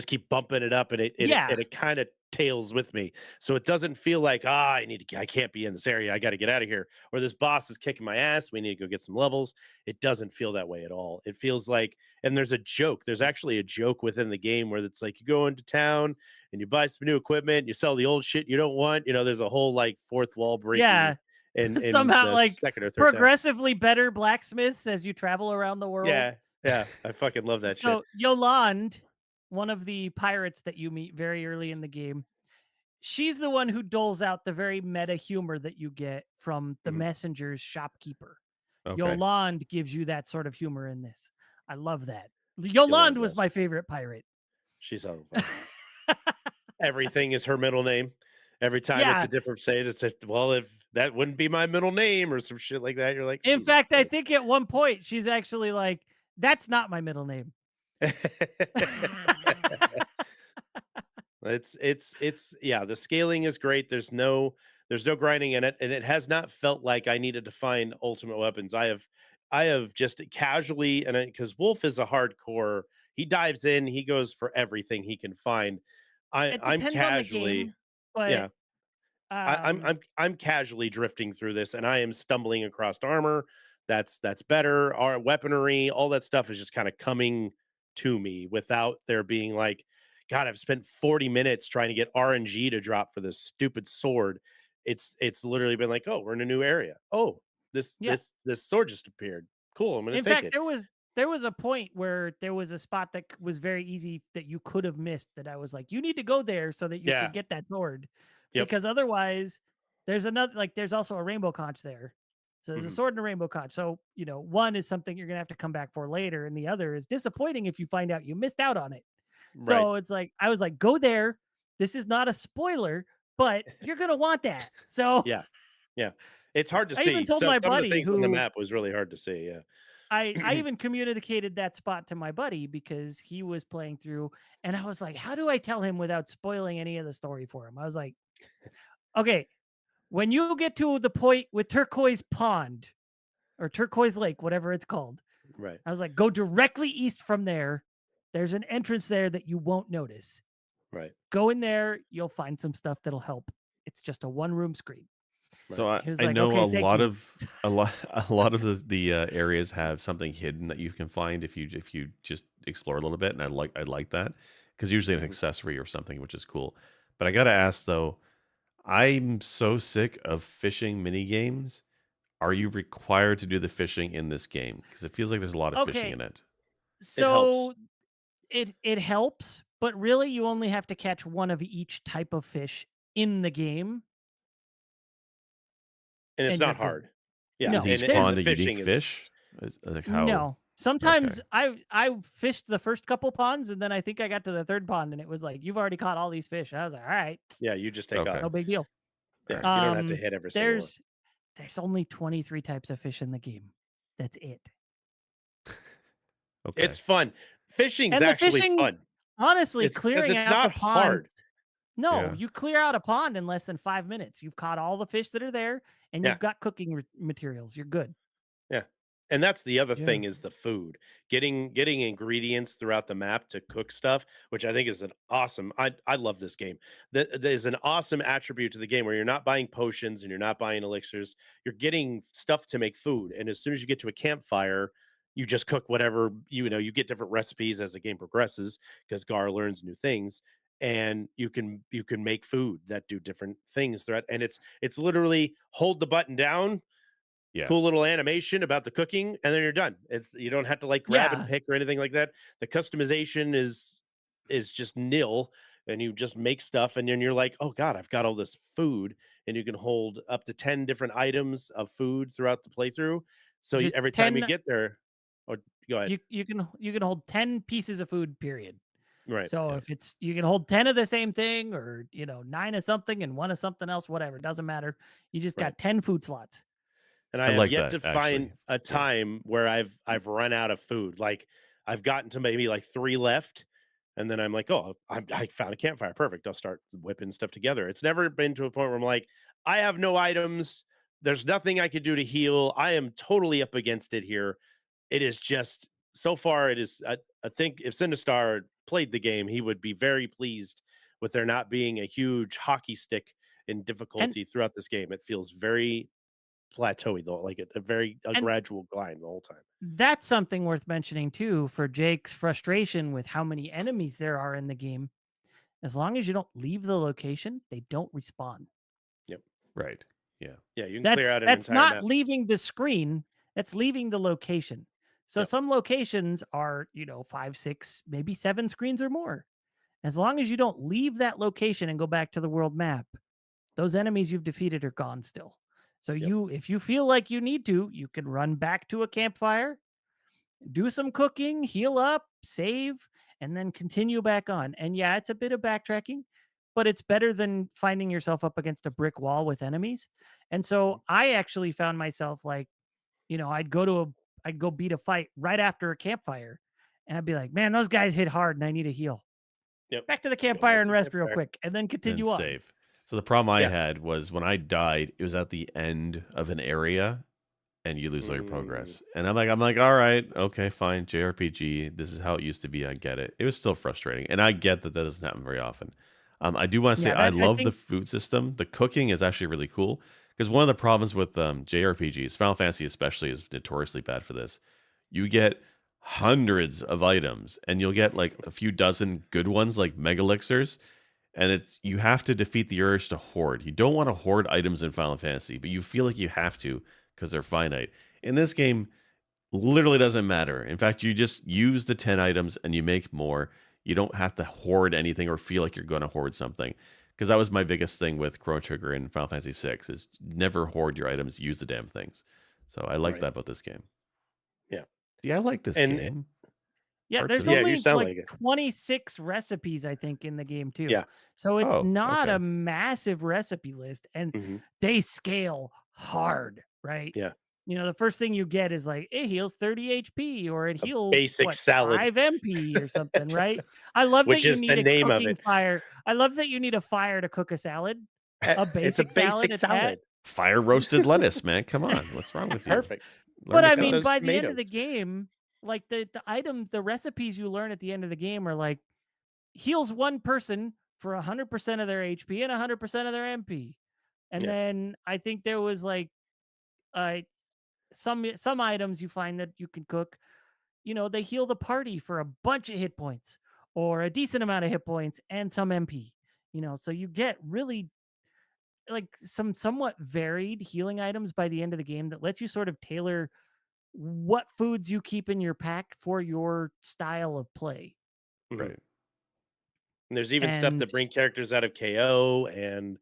keep bumping it up and Yeah. it kind of tails with me. So it doesn't feel like, I can't be in this area. I got to get out of here. Or this boss is kicking my ass. We need to go get some levels. It doesn't feel that way at all. It feels like, and there's a joke. There's actually a joke within the game where it's like you go into town and you buy some new equipment, you sell the old shit you don't want. There's a whole like fourth wall breaking Yeah. in Somehow the like second or third town. progressively better blacksmiths as you travel around the world. Yeah. Yeah. I fucking love that shit. So Yolande, one of the pirates that you meet very early in the game, she's the one who doles out the very meta humor that you get from the Mhm. messenger's shopkeeper. Okay. Yolande gives you that sort of humor in this. I love that. Yolanda Yolande was does. my favorite pirate. She's on everything is her middle name. Every time it's Yeah. a different state, it's a well, if that wouldn't be my middle name or some shit like that, you're like, In Jesus fact, I Christ. think at one point she's actually like, that's not my middle name. It's yeah, the scaling is great. There's no grinding in it, and it has not felt like I needed to find ultimate weapons. I have just casually and because Wolf is a hardcore, he dives in, he goes for everything he can find. It I'm depends on the casually game, but yeah. I, I'm um I'm I'm casually drifting through this, and I am stumbling across armor. That's better. Our weaponry, all that stuff is just kind of coming to me without there being like, God, I've spent 40 minutes trying to get RNG to drop for this stupid sword. It's literally been like, oh, we're in a new area. Oh, this yeah. this this sword just appeared. Cool, I'm gonna In take fact, it. there was a point where there was a spot that was very easy that you could have missed that I was like, you need to go there so that you could Yeah. get that sword. Yep. Because otherwise there's another like there's also a rainbow conch there. So there's a Mhm. sword and a rainbow conch. So, one is something you're gonna have to come back for later, and the other is disappointing if you find out you missed out on it. Right. So it's like I was like, go there. This is not a spoiler, but you're gonna want that. So Yeah. Yeah. It's hard to I even see. told So my some of the buddy things on the who map was really hard to see. I Yeah. even communicated that spot to my buddy because he was playing through, and I was like, how do I tell him without spoiling any of the story for him? I was like, okay, when you get to the point with Turquoise Pond or Turquoise Lake, whatever it's called, Right. I was like, go directly east from there. There's an entrance there that you won't notice. Right. Go in there, you'll find some stuff that'll help. It's just a one-room screen. So Right. He was I like, know okay, thank you. a lot of the areas have something hidden that you can find if you just explore a little bit, and I like that because usually an Mhm. accessory or something, which is cool. But I gotta ask though, I'm so sick of fishing mini games. Are you required to do the fishing in this game? Because it feels like there's a lot of fishing Okay, in it. It helps, so it helps, but really you only have to catch one of each type of fish in the game, and it's and you're not good. hard. Yeah, Is No, each and there's the pond a unique fishing is fish? Like how? no. Okay, Sometimes I fished the first couple ponds, and then I think I got to the third pond, and it was like, you've already caught all these fish. I was like, all right, yeah, you just take okay, off. no big deal. all Yeah, right, you don't have to hit every single one. There's only 23 types of fish in the game. That's it. okay. It's fun. Fishing's And the actually fishing, fun. honestly, It's because clearing it's out the not pond. hard. No, Yeah, you clear out a pond in less than 5 minutes. You've caught all the fish that are there, and Yeah. you've got cooking materials. You're good. Yeah. And that's the other yeah. thing is the food. Getting ingredients throughout the map to cook stuff, which I think is an awesome I love this game. That is an awesome attribute to the game where you're not buying potions and you're not buying elixirs. You're getting stuff to make food. And as soon as you get to a campfire, you just cook whatever, you get different recipes as the game progresses because Gar learns new things and you can make food that do different things throughout and it's literally hold the button down, Yeah. cool little animation about the cooking, and then you're done. You don't have to like grab and Yeah. pick or anything like that. The customization is just nil, and you just make stuff, and then you're like, oh god, I've got all this food, and you can hold up to 10 different items of food throughout the playthrough. So Just every time you 10, get there, or go ahead. you can hold 10 pieces of food, period. Right. So Yeah. if it's you can hold 10 of the same thing, or 9 of something and 1 of something else, whatever, doesn't matter. You just Right. got 10 food slots. And I I have like yet that to find actually. a Yeah. time where I've run out of food. Like I've gotten to maybe like 3 left, and then I'm like, "Oh, I found a campfire. Perfect. I'll start whipping stuff together." It's never been to a point where I'm like, "I have no items. There's nothing I could do to heal. I am totally up against it here." It is just so far. It is. I think if Sinistar played the game, he would be very pleased with there not being a huge hockey stick in And difficulty throughout this game. It feels very plateauy though, like a and gradual grind the whole time. that's something worth mentioning too, for Jake's frustration with how many enemies there are in the game. As long as you don't leave the location, they don't respawn. Yep. Right. Yeah. Yeah, you can clear That's out an that's entire not map. leaving the screen, that's leaving the location. So Yep. some locations are, 5, 6, maybe 7 screens or more. As long as you don't leave that location and go back to the world map, those enemies you've defeated are gone still. So Yep. if you feel like you need to, you can run back to a campfire, do some cooking, heal up, save, and then continue back on. And yeah, it's a bit of backtracking, but it's better than finding yourself up against a brick wall with enemies. And Mhm. so I actually found myself like, I'd go beat a fight right after a campfire, and I'd be like, man, those guys hit hard and I need a heal. Yep. Back to the Go campfire back and to the rest real campfire. quick, and then And continue on. save. So the problem I Yeah. had was when I died, it was at the end of an area and you lose all your Mm, progress. And I'm like, all right, okay, fine, JRPG. This is how it used to be. I get it. It was still frustrating, and I get that doesn't happen very often. I do want to say Yeah, I that I love the think food system. The cooking is actually really cool because one of the problems with JRPGs, Final Fantasy especially, is notoriously bad for this. You get hundreds of items, and you'll get like a few dozen good ones, like mega elixirs, and you have to defeat the urge to hoard. You don't want to hoard items in Final Fantasy, but you feel like you have to because they're finite. In this game, literally doesn't matter. In fact, you just use the 10 items and you make more. You don't have to hoard anything or feel like you're going to hoard something. Because that was my biggest thing with Chrono Trigger in Final Fantasy VI is never hoard your items, use the damn things. So I like right. that about this game. Yeah. Yeah, I like this And game. yeah, Parts of there's it. yeah, you only sound like like it. 26 recipes, I think, in the game too. Yeah. So it's Oh, not okay. a massive recipe list, and Hmm. they scale hard, right? Yeah. The first thing you get is like, it heals 30 HP, or it A heals basic salad, 5 MP or something, right? I love that which you is the need a name of cooking it. fire. I love that you need a fire to cook a salad, a It's a basic salad basic at that. salad. Fire roasted lettuce, man. Come on. What's wrong with you? Perfect. Learn But to I Pick up mean, cook. those by the end of tomatoes. the game, like the items, the recipes you learn at the end of the game are like heals one person for 100% of their HP and 100% of their MP. And Yeah. then I think there was like uh some items you find that you can cook, they heal the party for a bunch of hit points or a decent amount of hit points and some MP. So you get really like some somewhat varied healing items by the end of the game that lets you sort of tailor what foods you keep in your pack for your style of play. Mhm. Right. And there's even stuff And that bring characters out of KO and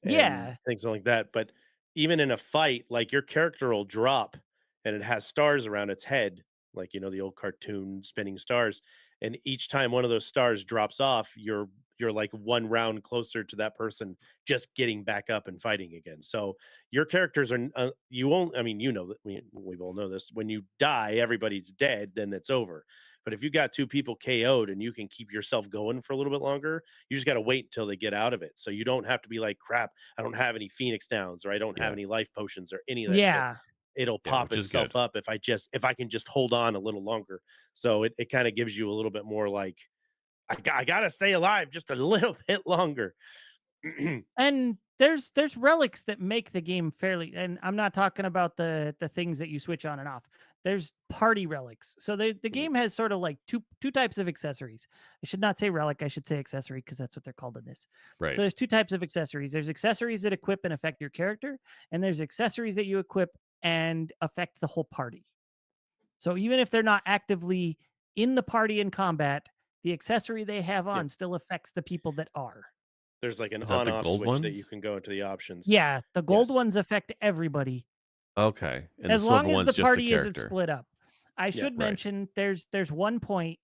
yeah, things like that. But even in a fight, like your character will drop and it has stars around its head, like the old cartoon spinning stars. And each time one of those stars drops off, you're like one round closer to that person just getting back up and fighting again. So your characters are you won't. I mean, that we all know this. When you die, everybody's dead. Then it's over. But if you got two people KO'd and you can keep yourself going for a little bit longer, you just got to wait until they get out of it. So you don't have to be like, crap, I don't have any Phoenix downs or I don't have Yeah. any life potions or any of that shit. yeah. It'll Yeah. pop Which is itself good. up if I can just hold on a little longer. So it kind of gives you a little bit more like I gotta stay alive just a little bit longer. And there's relics that make the game fairly, and I'm not talking about the things that you switch on and off. There's party relics. So the Mhm. game has sort of like two types of accessories. I should not say relic, I should say accessory because that's what they're called in this. So Right. there's two types of accessories. There's accessories that equip and affect your character, and there's accessories that you equip and affect the whole party. So even if they're not actively in the party in combat, the accessory they have Yeah. on still affects the people that are. There's like an Is that on the off gold switch that you ones? can go into the options. Yeah, the gold Yes. ones affect everybody Okay. And the as silver long as one's the just the party isn't character. split up. I Yeah. should Right. mention there's one point,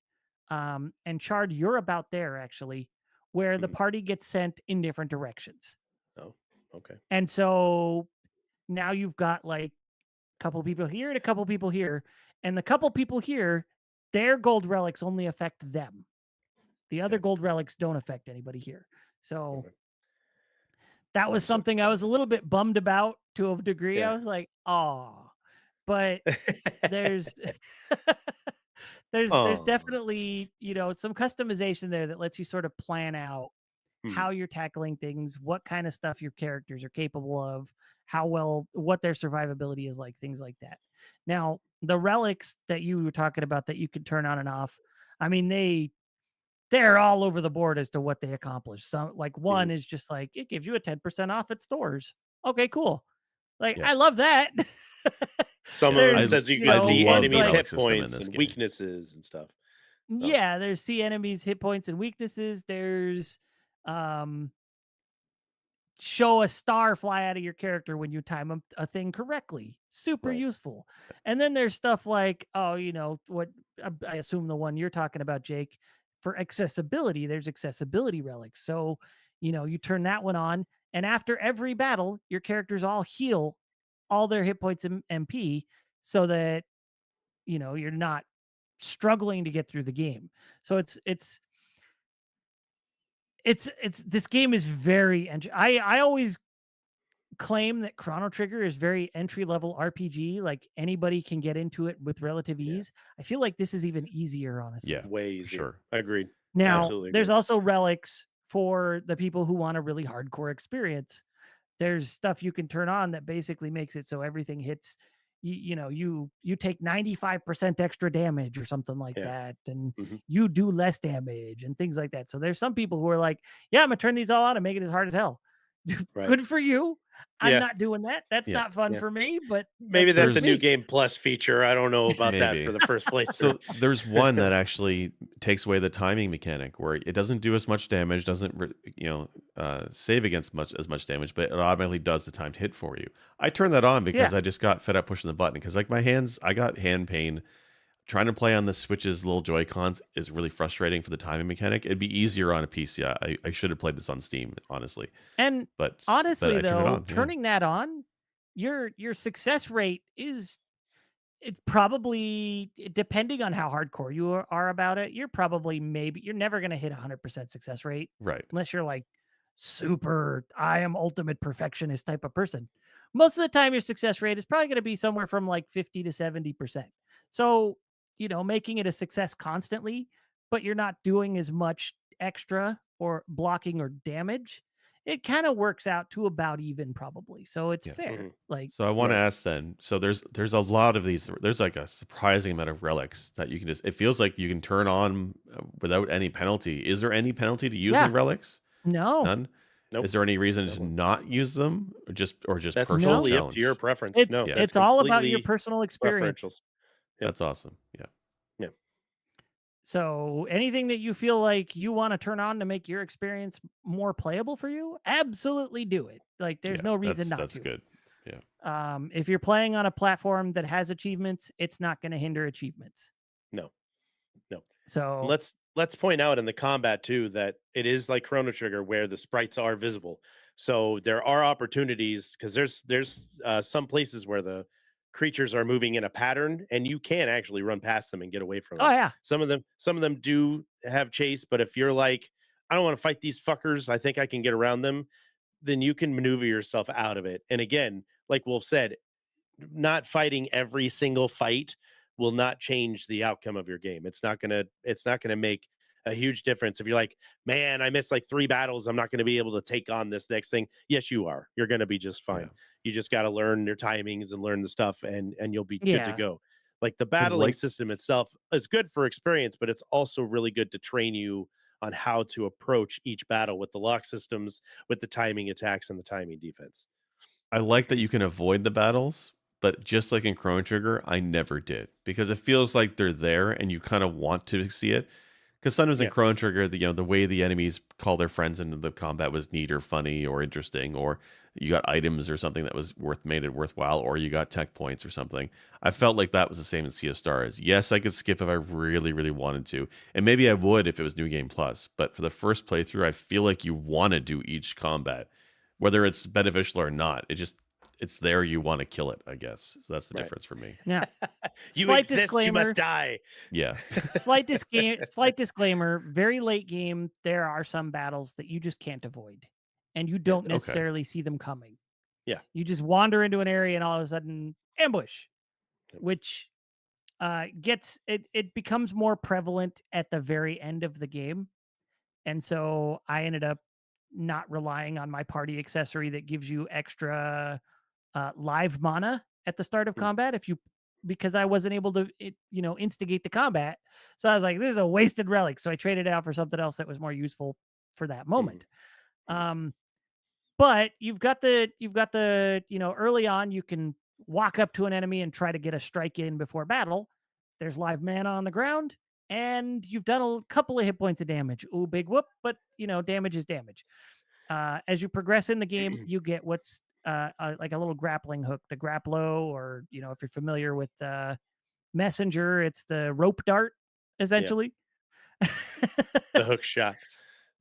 and Chard, you're about there actually, where the Mhm. party gets sent in different directions. Oh, okay. And so now you've got like a couple people here and a couple people here, and the couple people here, their gold relics only affect them. The other Yeah. gold relics don't affect anybody here. So Okay. that was So something I was a little bit bummed about to a degree. I yeah. was like, "Oh," but there's there's Oh. definitely, some customization there that lets you sort of plan out Mhm. how you're tackling things, what kind of stuff your characters are capable of, what their survivability is like, things like that. Now, the relics that you were talking about that you could turn on and off, I mean, they're all over the board as to what they accomplish. So like one Mhm. is just like it gives you a 10% off at stores. Okay, cool. Like Yeah. I love that. Some of them There's, says you can I see love ones the enemies' like relic hit system in points this and game. weaknesses and stuff. Oh, yeah, there's see enemies hit points and weaknesses. There's um show a star fly out of your character when you time a thing correctly. Super right. useful. And then there's stuff like, oh, what I assume the one you're talking about, Jake, for accessibility, there's accessibility relics. So, you turn that one on, and after every battle, your characters all heal all their hit points and MP so that, you're not struggling to get through the game. So it's this game is very I always claim that Chrono Trigger is very entry level RPG. Like anybody can get into it with relative Yeah. ease. I feel like this is even easier, Yeah. honestly. Way For easier. sure. Agreed. Now, Absolutely there's agree. also relics for the people who want a really hardcore experience. There's stuff you can turn on that basically makes it so everything hits you take 95% extra damage or something like Yeah. that, and Mhm. you do less damage and things like that. So there's some people who are like, yeah, I'm gonna turn these all on and make it as hard as hell. Right. Good for you. I'm Yeah. not doing that. That's Yeah. not fun Yeah. for me, but Maybe that's good that's for a new There's me. game plus feature. I don't know about that for maybe. the first playthrough. So there's one that actually takes away the timing mechanic where it doesn't do as much damage, doesn't save against as much damage, but it automatically does the timed hit for you. I turned that on because Yeah. I just got fed up pushing the button because like my hands, I got hand pain. Trying to play on the Switch's little Joy Cons is really frustrating for the timing mechanic. It'd be easier on a PC. I should have played this on Steam, honestly, And but honestly I turned it though, on. Yeah, turning that on, your success rate is it probably depending on how hardcore you are about it, you're never going to hit 100% success rate right. unless you're like super I am ultimate perfectionist type of person. Most of the time your success rate is probably going to be somewhere from like 50 to 70%. So, making it a success constantly, but you're not doing as much extra or blocking or damage, it kind of works out to about even probably. So it's Yeah. fair. Mhm. Like, So I want to Right. ask then. So there's a lot of these. There's like a surprising amount of relics that you can just. It feels like you can turn on without any penalty. Is there any penalty to using yeah, relics? no, None. Is Nope. there any reason to No. not use them, or just That's personal no. totally up to your challenge? preference. It's No, Yeah, that's it's all about your completely personal experience. preferentials. Yep. that's awesome. Yeah, Yeah. So anything that you feel like you want to turn on to make your experience more playable for you, absolutely do it. Like there's yeah, no reason that's not that's to. good. Yeah, If you're playing on a platform that has achievements, it's not going to hinder achievements. No. No. So Let's point out in the combat too that it is like Chrono Trigger where the sprites are visible. So there are opportunities because there's some places where the creatures are moving in a pattern and you can actually run past them and get away from oh them. yeah. Some of them do have chase, but if you're like, I don't want to fight these fuckers, I think I can get around them, then you can maneuver yourself out of it. And again, like Wolf said, not fighting every single fight will not change the outcome of your game. It's not gonna make a huge difference. If you're like, man, I missed like 3 battles, I'm not gonna be able to take on this next thing. Yes, you are. You're gonna be just yeah. fine. You just gotta learn your timings and learn the stuff and you'll be good to Yeah. go. Like the I battling like system itself is good for experience, but it's also really good to train you on how to approach each battle with the lock systems, with the timing attacks and the timing defense. I like that you can avoid the battles, but just like in Chrono Trigger, I never did because it feels like they're there and you kind of want to see it. Because sometimes in Yeah. Chrono Trigger, the way the enemies call their friends into the combat was neat or funny or interesting, or you got items or something that was made it worthwhile, or you got tech points or something. I felt like that was the same in Sea of Stars. Yes, I could skip if I really, really wanted to, and maybe I would if it was New Game Plus. But for the first playthrough, I feel like you want to do each combat, whether it's beneficial or not. It's there. You want to kill it, I guess. So that's the Right. difference for me. Now, You slight exist, you disclaimer. must die. Yeah, Slight disclaimer. Very late game, there are some battles that you just can't avoid, and you Yeah. don't okay. necessarily see them coming. Yeah. You just wander into an area and all of a sudden ambush, Yep. which gets it. It becomes more prevalent at the very end of the game, and so I ended up not relying on my party accessory that gives you extra live mana at the start of Mhm. combat because I wasn't able to instigate the combat. So I was like, this is a wasted relic. So I traded it out for something else that was more useful for that Mhm. moment. Mhm. Um, but you've got the early on you can walk up to an enemy and try to get a strike in before battle. There's live mana on the ground, and you've done a couple of hit points of damage. Ooh, big whoop! But damage is damage. As you progress in the game, you get what's like a little grappling hook, the grapplo, or if you're familiar with messenger, it's the rope dart, Yeah. essentially, The hook shot.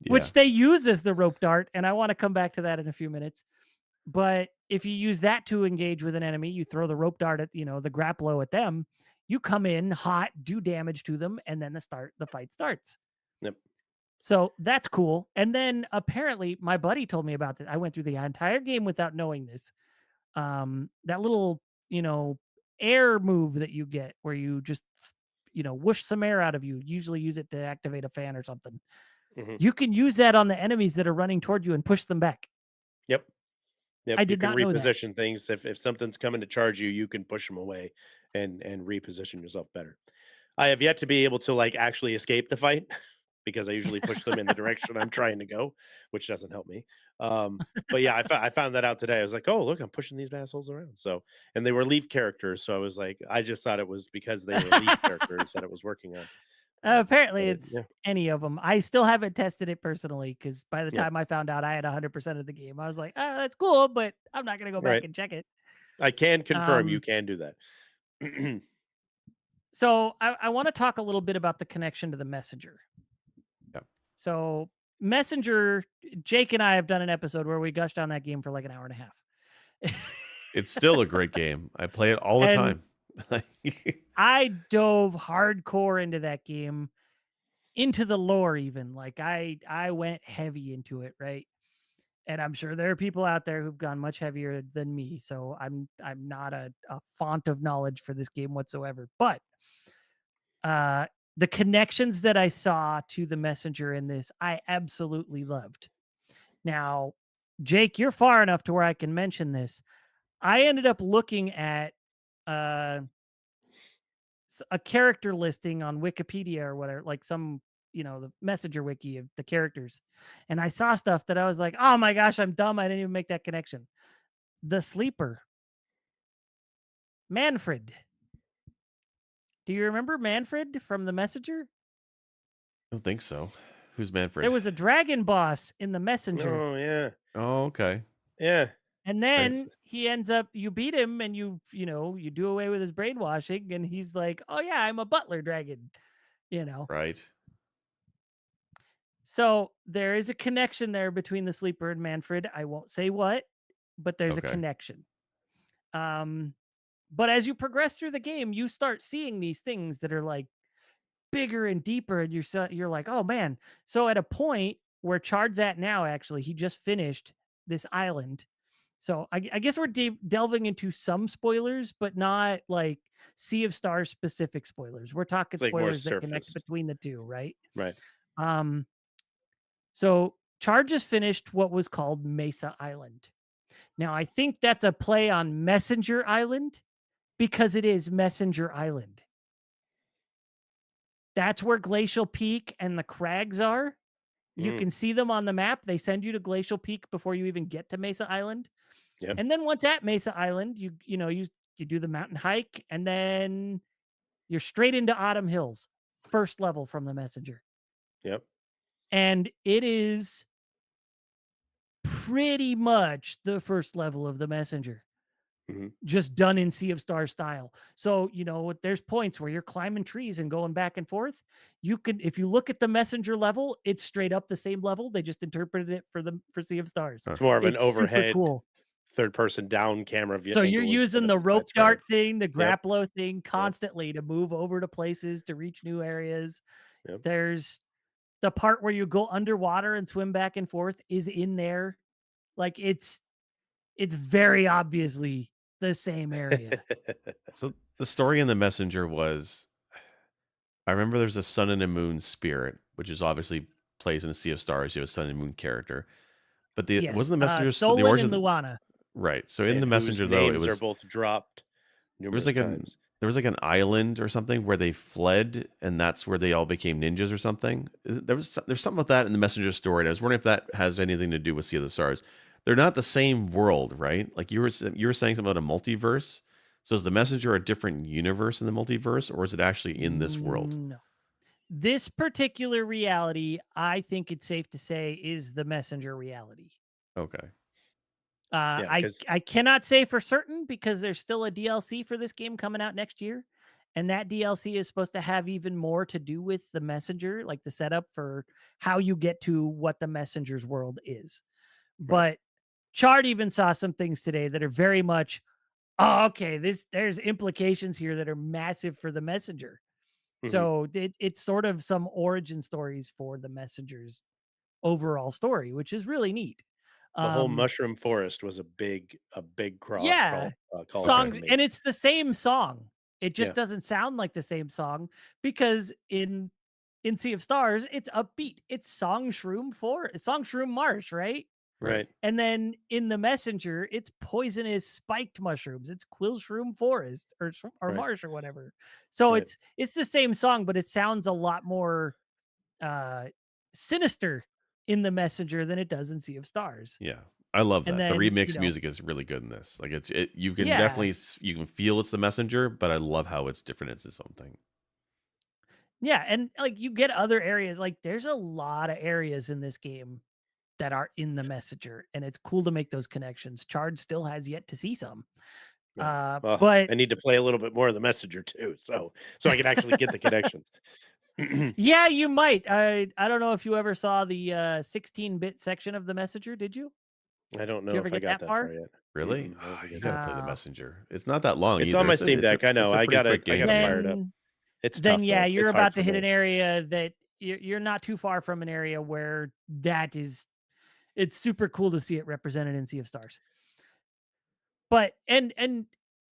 Yeah. which they use as the rope dart, and I want to come back to that in a few minutes. But if you use that to engage with an enemy, you throw the rope dart at the grapplo at them. You come in hot, do damage to them, and then the fight starts. Yep. So that's cool. And then apparently my buddy told me about this. I went through the entire game without knowing this. That little, air move that you get where you just, whoosh some air out of you. Usually use it to activate a fan or something. Mhm. You can use that on the enemies that are running toward you and push them back. Yep. Yep. I You did can not know that. reposition things. If something's coming to charge you, you can push them away and reposition yourself better. I have yet to be able to like actually escape the fight because I usually push them in the direction I'm trying to go, which doesn't help me. But yeah, I found that out today. I was like, oh look, I'm pushing these assholes around. So and they were leaf characters, so I was like, I just thought it was because they were leaf characters that it was working on. Apparently, it's Yeah, any of them. I still haven't tested it personally because by the yeah, time I found out I had 100% of the game, I was like, oh, that's cool, but I'm not going to go back right. and check it. I can confirm you Um, can do that. so I want to talk a little bit about the connection to the messenger. Yeah. So Messenger, Jake and I have done an episode where we gushed on that game for like an hour and a half. It's still a great game. I play it all the And time. I dove hardcore into that game, into the lore even. Like I went heavy into it, right? And I'm sure there are people out there who've gone much heavier than me. So I'm not a font of knowledge for this game whatsoever. But Uh, the connections that I saw to the messenger in this, I absolutely loved. Now, Jake, you're far enough to where I can mention this. I ended up looking at uh, a character listing on Wikipedia or whatever, like some, the messenger wiki of the characters. And I saw stuff that I was like, oh my gosh, I'm dumb. I didn't even make that connection. The sleeper, Manfred. Do you remember Manfred from the messenger? I don't think so. Who's There Manfred? was a dragon boss in the messenger. Oh yeah, Oh, okay. yeah. And I s- then he ends up, you beat him and you do away with his brainwashing. And he's like, oh yeah, I'm a butler dragon, you know? Right. So there is a connection there between the sleeper and Manfred. I won't say what, but there's a Okay. connection. Um, but as you progress through the game, you start seeing these things that are like bigger and deeper, and you're like, oh man. So at a point where Chard's at now, actually, he just finished this island. So I guess we're delving into some spoilers, but not like Sea of Stars specific spoilers. We're talking it's like more spoilers that connect surface, between the two, right? right? Um, so Chard just finished what was called Mesa Island. Now I think that's a play on Messenger Island because it is Messenger Island. That's where Glacial Peak and the crags are. You Mm, can see them on the map. They send you to Glacial Peak before you even get to Mesa Island. yep, And then once at Mesa Island, you do the mountain hike and then you're straight into Autumn Hills, first level from the messenger. yep. And it is pretty much the first level of the messenger, Hmm. just done in Sea of Stars style. So, there's points where you're climbing trees and going back and forth. You can, if you look at the messenger level, it's straight up the same level. They just interpreted it for Sea of Stars. Huh. It's more of an It's super overhead cool. third person down camera view So you're angle instead using of the a side rope scroller. dart thing, the Yep, grappler thing yep, constantly to move over to places to reach new areas. yep. There's the part where you go underwater and swim back and forth is in there. Like it's very obviously the same area. So the story in the messenger was, I remember there's a sun and a moon spirit, which is obviously plays in the Sea of Stars. You have a sun and moon character, but the Yes. wasn't the messenger the Solon and origin? Luana. Right. So in And the whose messenger though, names are both dropped it was numerous like an times. there was like an island or something where they fled, and that's where they all became ninjas or something. There's something about that in the messenger story. And I was wondering if that has anything to do with Sea of the Stars. They're not the same world, right? Like you were saying something about a multiverse. So is the messenger a different universe in the multiverse, or is it actually in this world? No. This particular reality, I think it's safe to say, is the messenger reality. Okay. Yeah, I because I cannot say for certain because there's still a DLC for this game coming out next year, and that DLC is supposed to have even more to do with the messenger, like the setup for how you get to what the messenger's world is. right. But Chart even saw some things today that are very much, oh, okay, there's implications here that are massive for the messenger. Hmm. So it's sort of some origin stories for the messenger's overall story, which is really neat. The whole Um, mushroom forest was a big yeah, call out Okay. for songs, me. and it's the same song. It just Yeah, doesn't sound like the same song because in Sea of Stars, it's upbeat. It's Song Shroom Marsh, right? Right. right, And then in the messenger, it's poisonous spiked mushrooms. It's Quillshroom Forest or right, Marsh or whatever. So right. it's the same song, but it sounds a lot more uh sinister in the messenger than it does in Sea of Stars. Yeah. I love And that. The then, remix music is really good in this. Like you can yeah, definitely you can feel it's the messenger, but I love how it's different. It's its own thing. yeah, and like you get other areas. Like there's a lot of areas in this game that are in the messenger, and it's cool to make those connections. Chard still has yet to see some. Yeah. Well, But I need to play a little bit more of the messenger too, so I can actually get the connections. I yeah, you might. I don't know if you ever saw the 16-bit section of the messenger, did you? don't Did you know ever if I get got that that far far? yet. Really? I don't think You I got to did. play the Uh messenger. It's not that long It's on either. my Steam Deck. I know. It's a pretty quick I game. gotta fire it up. then It's then tough yeah, though. you're It's hard about for to hit an me. area that you're not too far from an area where that is it's super cool to see it represented in Sea of Stars. But and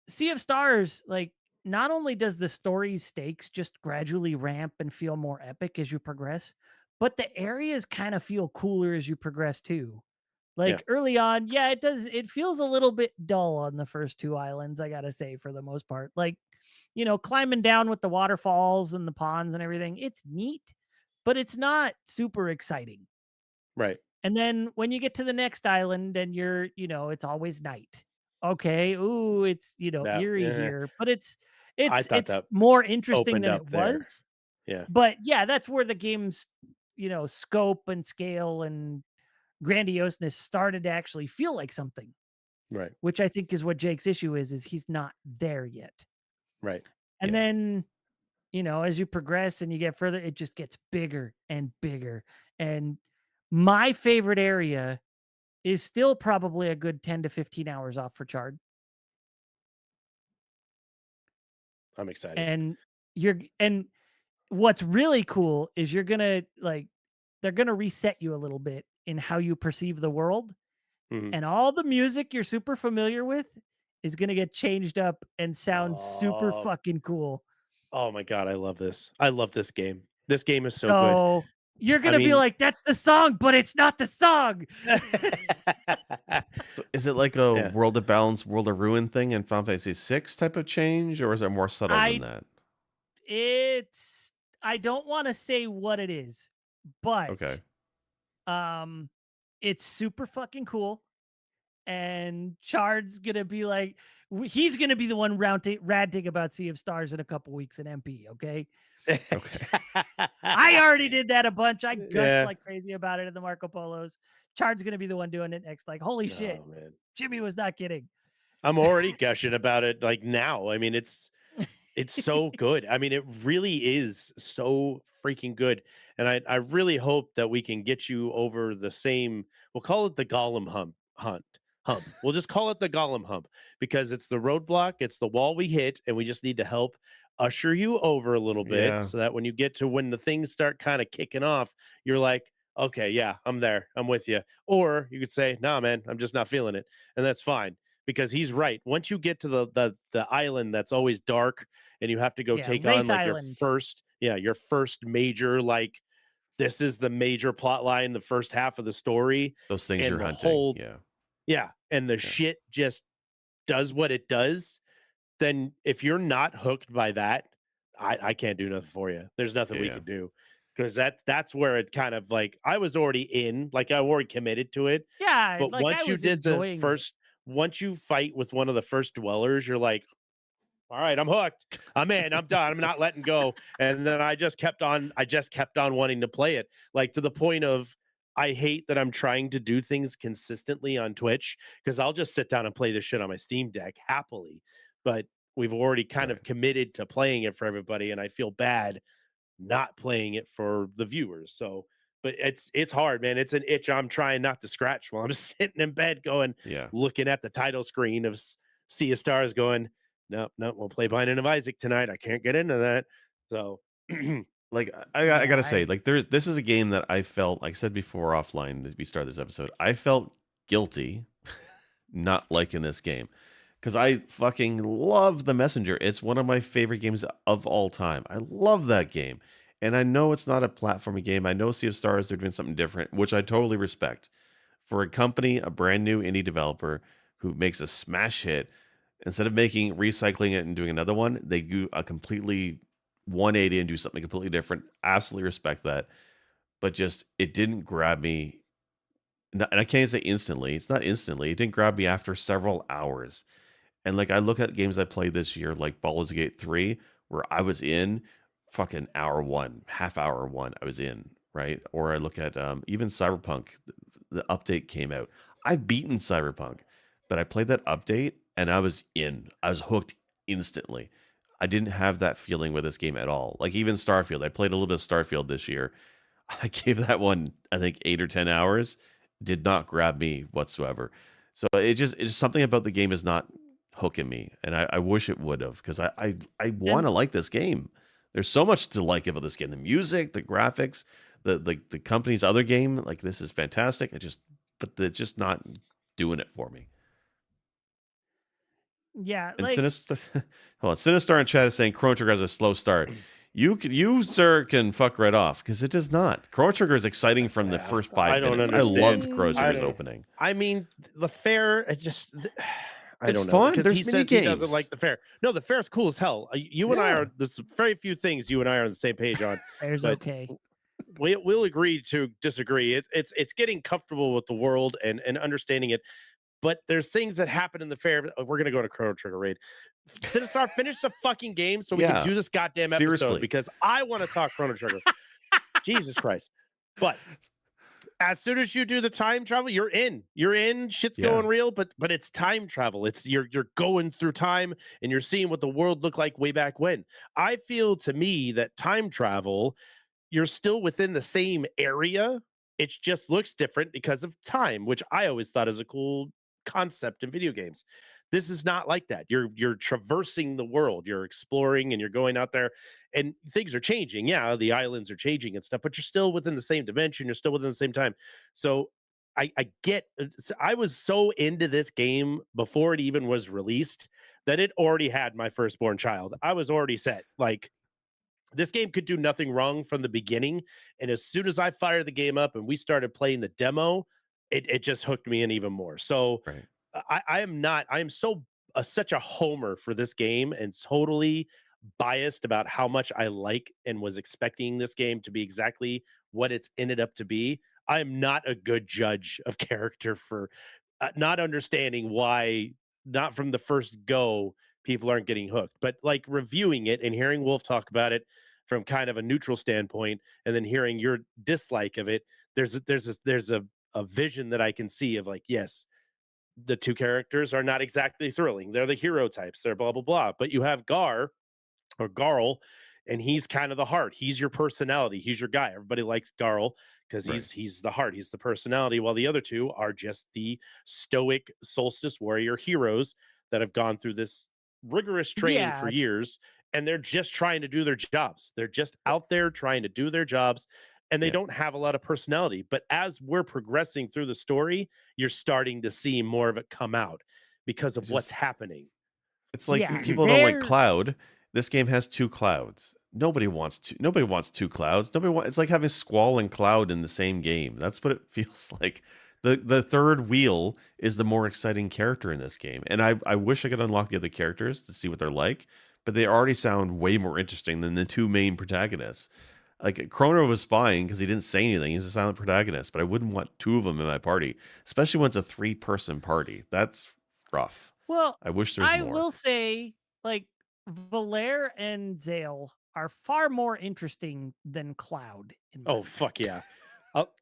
Sea of Stars, like not only does the story's stakes just gradually ramp and feel more epic as you progress, but the areas kind of feel cooler as you progress too. Yeah. Like early on, yeah, it feels a little bit dull on the first two islands, I gotta say, for the most part. Like, climbing down with the waterfalls and the ponds and everything, it's neat, but it's not super exciting. Right. And then when you get to the next island and it's always night. Okay, ooh, it's, That eerie yeah. here, but it's I it's thought it's that more interesting opened than up it there. was. Yeah. But yeah, that's where the game's, scope and scale and grandioseness started to actually feel like something, Right. which I think is what Jake's issue is he's not there yet. Right. And Yeah. then, as you progress and you get further, it just gets bigger and bigger. And my favorite area is still probably a good 10 to 15 hours off for Chard. I'm excited. And and what's really cool is they're gonna reset you a little bit in how you perceive the world, Mhm. and all the music you're super familiar with is gonna get changed up and sound super Oh, fucking cool. oh my god, I love this. I love this game. This game is so good. So you're I gonna be mean, like, "That's the song, but it's not the song." So is it like a yeah. World of Balance, World of Ruin thing in Final Fantasy 6 type of change, or is it more subtle than I that? it's I don't wanna say what it is, but, Okay. um, it's super fucking cool. And Chard's gonna be like, he's gonna be the one ranting about Sea of Stars in a couple weeks in MP. Okay, Okay. I already did that a bunch. I gushed Yeah. like crazy about it in the Marco Polos. Chard's gonna be the one doing it next. Like, holy shit, Oh man. Jimmy was not kidding. I'm already gushing about it like now. I mean, it's so good. I mean, it really is so freaking good. And I really hope that we can get you over the same, we'll call it the Gollum hump. We'll just call it the Gollum hump because it's the roadblock, it's the wall we hit, and we just need to help usher you over a little bit Yeah. so that when you get to when the things start kind of kicking off, you're like, okay, yeah, I'm there. I'm with you. Or you could say, nah, man, I'm just not feeling it. And that's fine because he's right. Once you get to the island that's always dark and you have to go Yeah, take on Wraith like your Island. first your first major, like, this is the major plot line, the first half of the story, Those things and you're the hunting. whole Yeah. and the Yeah. shit just does what it does. Then if you're not hooked by that, I can't do nothing for you. There's nothing we Yeah. could do because that's where it kind of like I was already in, like I already committed to it. Yeah, But like I once you was did the enjoying it. first, once you fight with one of the first dwellers, you're like, all right, I'm hooked. I'm in. I'm done. I'm not letting go. And then I just kept on wanting to play it, like to the point of I hate that I'm trying to do things consistently on Twitch because I'll just sit down and play this shit on my Steam Deck happily. But we've already kind Right. of committed to playing it for everybody, and I feel bad not playing it for the viewers. So, but it's hard, man. It's an itch I'm trying not to scratch while I'm sitting in bed, going, Yeah. looking at the title screen of Sea of Stars, going, no, no, we'll play Binding of Isaac tonight. I can't get into that. So, Like I Yeah, gotta say, like this is a game that I felt, like I said before offline as we started this episode, I felt guilty not liking this game because I fucking love The Messenger. It's one of my favorite games of all time. I love that game, and I know it's not a platforming game. I know Sea of Stars, they're doing something different, which I totally respect. For a company, a brand new indie developer who makes a smash hit, instead of making recycling it and doing another one, they do a completely 180 and do something completely different. Absolutely respect that. But just it didn't grab me. And I can't say instantly. It's not instantly. It didn't grab me after several hours. And like I look at games I played this year, like Baldur's Gate 3, where I was in fucking hour one, half hour one, I was in, right? Or I look at even Cyberpunk, the update came out. I've beaten Cyberpunk, but I played that update and I was in. I was hooked instantly. I didn't have that feeling with this game at all. Like even Starfield, I played a little bit of Starfield this year. I gave that one, I think, 8 or 10 hours. Did not grab me whatsoever. So it's just something about the game is not hooking me, and I wish it would have because I want and to like this game. There's so much to like about this game: the music, the graphics, the company's other game. Like this is fantastic. But it's just not doing it for me. Yeah, And like Sinister, hold on, Sinistar in chat is saying Chrono Trigger has a slow start. You sir can fuck right off because it does not. Chrono Trigger is exciting from the first I 5 don't minutes. I loved understand. Chrono I Trigger's mm, don't. opening. I mean, the fair. It just. I It's don't know fun. because he There's mini says he doesn't like games. the fair. No, the fair is cool as hell. You and I Yeah, are. There's very few things you and I are on the same page on, there's but okay. we'll agree to disagree. It's getting comfortable with the world and understanding it. But there's things that happen in the fair. We're gonna go to Chrono Trigger raid. Sinistar, finish the fucking game so we can yeah. do this goddamn episode Seriously, because I want to talk Chrono Trigger. Jesus Christ! But as soon as you do the time travel, you're in. You're in. Shit's yeah. going real, but it's time travel. It's you're going through time and you're seeing what the world looked like way back when. I feel to me that time travel, you're still within the same area. It just looks different because of time, which I always thought is a cool concept in video games. This is not like that. You're traversing the world, you're exploring and you're going out there and things are changing. Yeah, the islands are changing and stuff, but you're still within the same dimension, you're still within the same time. So I get I was so into this game before it even was released that it already had my firstborn child. I was already set. Like this game could do nothing wrong from the beginning. And as soon as I fired the game up and we started playing the demo, it just hooked me in even more. So Right. I am not, I am so such a homer for this game and totally biased about how much I like and was expecting this game to be exactly what it's ended up to be. I am not a good judge of character for not understanding why, not from the first go, people aren't getting hooked. But like reviewing it and hearing Wolf talk about it from kind of a neutral standpoint, and then hearing your dislike of it, there's a vision that I can see of like, yes, the two characters are not exactly thrilling. They're the hero types. They're blah blah blah. But you have Gar or Garl, and he's kind of the heart. He's your personality. He's your guy. Everybody likes Garl because Right. he's the heart. He's the personality. While the other two are just the stoic solstice warrior heroes that have gone through this rigorous training for Yeah, years, and they're just trying to do their jobs. They're just out there trying to do their jobs. And they Yeah. don't have a lot of personality. But as we're progressing through the story, you're starting to see more of it come out because of It's what's just happening. it's like yeah, people don't like they're Cloud. This game has 2 clouds. Nobody wants 2 clouds. It's like having Squall and Cloud in the same game. That's what it feels like. The third wheel is the more exciting character in this game. And I wish I could unlock the other characters to see what they're like, but they already sound way more interesting than the 2 main protagonists. Like Chrono was fine because he didn't say anything. He was a silent protagonist, but I wouldn't want 2 of them in my party, especially when it's a 3-person party. That's rough. well, I wish there was I more. will say, like, Valere and Zale are far more interesting than Cloud in my Oh, mind. fuck yeah.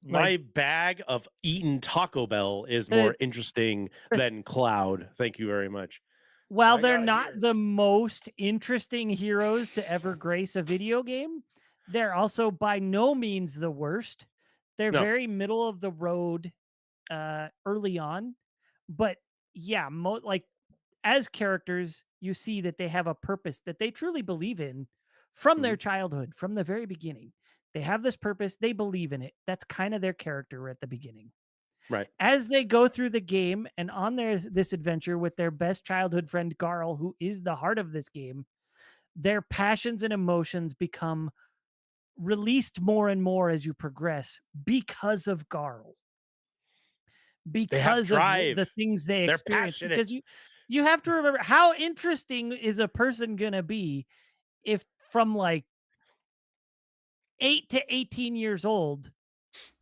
Like My bag of eaten Taco Bell is the, more interesting the than Cloud. Thank you very much. while I they're got not here. the most interesting heroes to ever grace a video game, they're also by no means the worst. They're No, very middle of the road early on, but yeah, like as characters, you see that they have a purpose that they truly believe in from mhm, their childhood, from the very beginning. They have this purpose, they believe in it. That's kind of their character at the beginning. right. As they go through the game and on this adventure with their best childhood friend Garl, who is the heart of this game, their passions and emotions become released more and more as you progress because of Garl, They have because of the drive. things they They're experience. Because passionate. you have to remember, how interesting is a person gonna be if from like 8 to 18 years old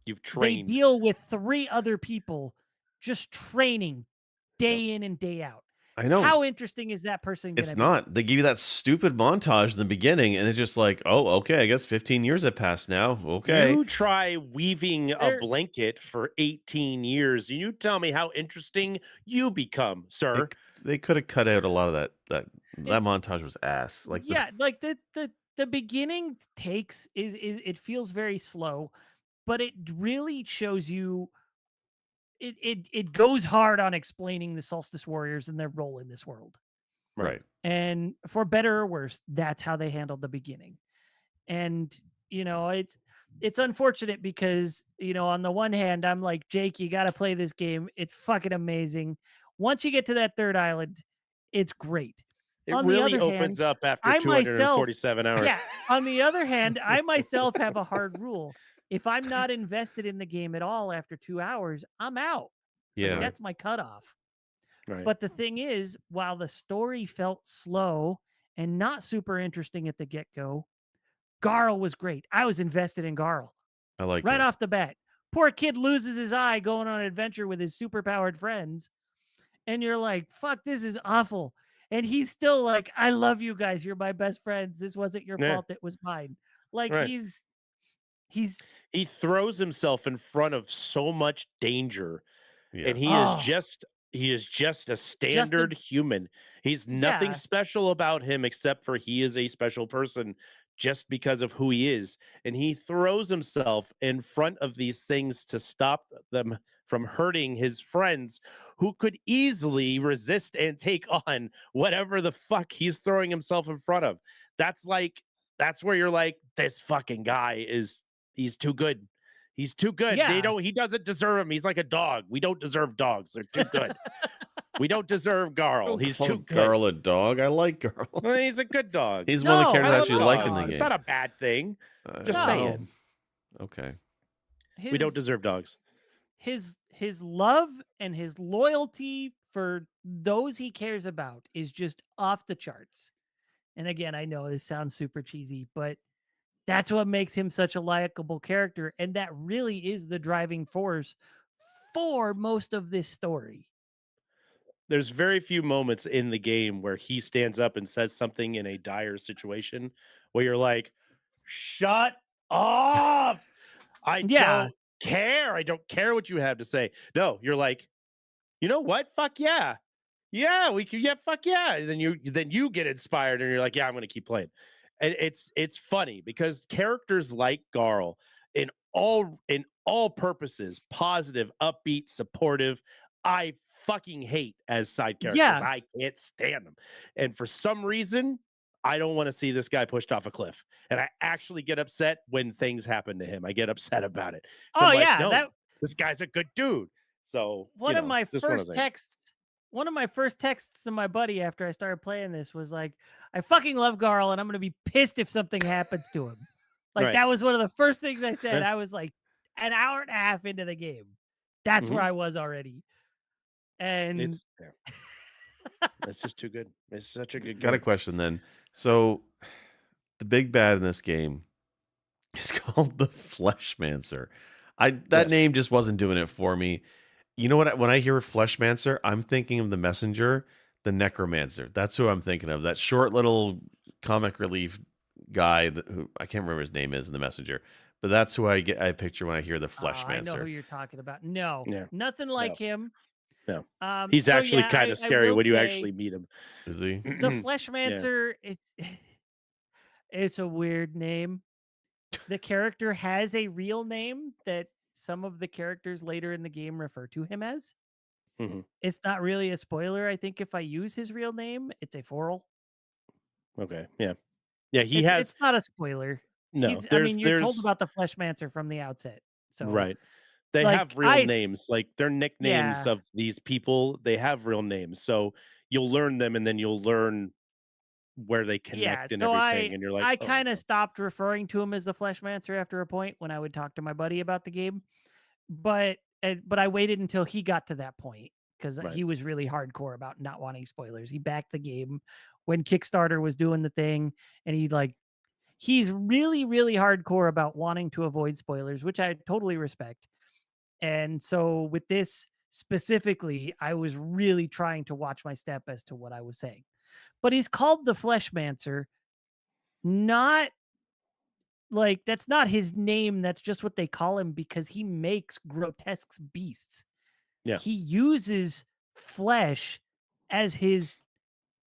You've they trained. deal with 3 other people just training Yep. day in and day out. I know. How interesting is that person It's gonna be? not. They give you that stupid montage in the beginning, and it's just like, oh, okay, I guess 15 years have passed now. Okay. You try weaving a They're blanket for 18 years, and you tell me how interesting you become, They sir. they could have cut out a lot of that it's montage was ass. Like the yeah, like the beginning takes is it feels very slow, but it really shows you it goes hard on explaining the Solstice Warriors and their role in this world. Right. right. And for better or worse, that's how they handled the beginning. And it's unfortunate because on the one hand I'm like, Jake, you got to play this game, it's fucking amazing. Once you get to that third island, It's great. It On the really other opens hand, up after I myself 247 hours. yeah, on the other hand, I myself have a hard rule. If I'm not invested in the game at all after 2 hours, I'm out. Like, Yeah. Right. that's my cutoff. Right. But the thing is, while the story felt slow and not super interesting at the get-go, Garl was great. I was invested in Garl I like right him. off the bat. Poor kid loses his eye going on an adventure with his superpowered friends, and you're like, "Fuck, this is awful." And he's still like, "I love you guys. You're my best friends. This wasn't your Yeah. fault. It was mine." Like Right. he's He throws himself in front of so much danger, Yeah. and oh, he is just a just a standard human. He's nothing yeah, special about him except for he is a special person just because of who he is. And he throws himself in front of these things to stop them from hurting his friends who could easily resist and take on whatever the fuck he's throwing himself in front of. That's like that's where you're like, this fucking guy is he's too good. He's too good. yeah. He doesn't deserve him. He's like a dog. We don't deserve dogs. They're too good. We don't deserve Garl. Don't He's call too good. Garl a dog. I like Garl. Well, he's a good dog. He's one of the No, I characters I I love actually love like in the dogs. It's game. not dogs. a bad thing. Just No. saying. Okay. We don't His deserve dogs. his love and his loyalty for those he cares about is just off the charts. And again, I know this sounds super cheesy, but that's what makes him such a likable character, and that really is the driving force for most of this story. There's very few moments in the game where he stands up and says something in a dire situation where you're like, shut up. I Yeah. don't care. I don't care what you have to say. No, you're like, you know what? Fuck yeah. Yeah, we can. Yeah, fuck yeah. And then you get inspired, and you're like, yeah, I'm gonna keep playing. And it's funny because characters like Garl, in all purposes, positive, upbeat, supportive, I fucking hate as side characters. Yeah. I can't stand them, and for some reason, I don't want to see this guy pushed off a cliff. And I actually get upset when things happen to him. I get upset about it. So Oh I'm like, yeah, no, that this guy's a good dude. So just one of the things. one of my first texts to my buddy after I started playing this was like, "I fucking love Garl, and I'm gonna be pissed if something happens to him." Like Right. that was one of the first things I said. Yeah. I was like an hour and a half into the game. That's where Mhm. I was already. And It's yeah. It's just too good. It's such a good Got a game. question then. So the big bad in this game is called the Fleshmancer. That Yes. name just wasn't doing it for me. You know what? When I hear Fleshmancer, I'm thinking of the Messenger, the Necromancer. That's who I'm thinking of. That short little comic relief guy who I can't remember his name is in the Messenger, but that's who I picture when I hear the I know who Fleshmancer. you're talking about. No, Yeah. nothing No. like him. No. He's So actually yeah, kind of I scary will when you say actually meet him. Is he? the Yeah. Fleshmancer. It's a weird name. The character has a real name that some of the characters later in the game refer to him as. Mhm. It's not really a spoiler. I think if I use his real name, it's a foral. Okay. Yeah. Yeah. He It's has it's not a spoiler. no. I mean, you're told There's about the Fleshmancer from the outset. So right. They like have real names. Like they're nicknames yeah. of these people. They have real names. So you'll learn them, and then you'll learn where they Yeah, connect and so everything. And you're like, I oh, kind of stopped referring to him as the Fleshmancer after a point when I would talk to my buddy about the game. But I waited until he got to that point because right. he was really hardcore about not wanting spoilers. He backed the game when Kickstarter was doing the thing, and he's really really hardcore about wanting to avoid spoilers, which I totally respect. And so with this specifically, I was really trying to watch my step as to what I was saying. But he's called the Fleshmancer, not like that's not his name. That's just what they call him because he makes grotesque beasts. Yeah. He uses flesh as his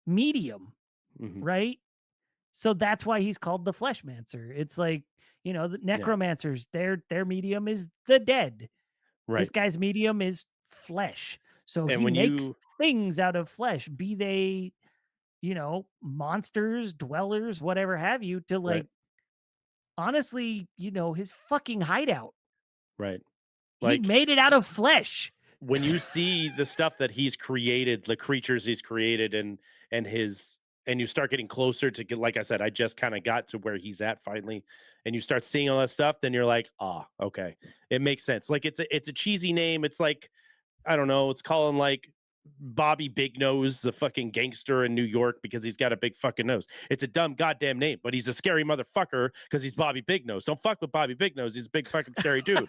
medium, Mhm. right? So that's why he's called the Fleshmancer. It's like, the Yeah. necromancers, their medium is the dead. This Right. guy's medium is flesh. So And he when makes you things out of flesh, be they, monsters, dwellers, whatever have you, to right. honestly, his fucking hideout. Right. He Like made it out of flesh. when you see the stuff that he's created, the creatures he's created, and his and you start getting closer to get, like I said, I just kind of got to where he's at finally, and you start seeing all that stuff, then you're like, ah, okay, it makes sense. Like it's a cheesy name. It's like, I don't know, it's calling like Bobby Big Nose, the fucking gangster in New York, because he's got a big fucking nose. It's a dumb goddamn name, but he's a scary motherfucker because he's Bobby Big Nose. Don't fuck with Bobby Big Nose. He's a big fucking scary dude.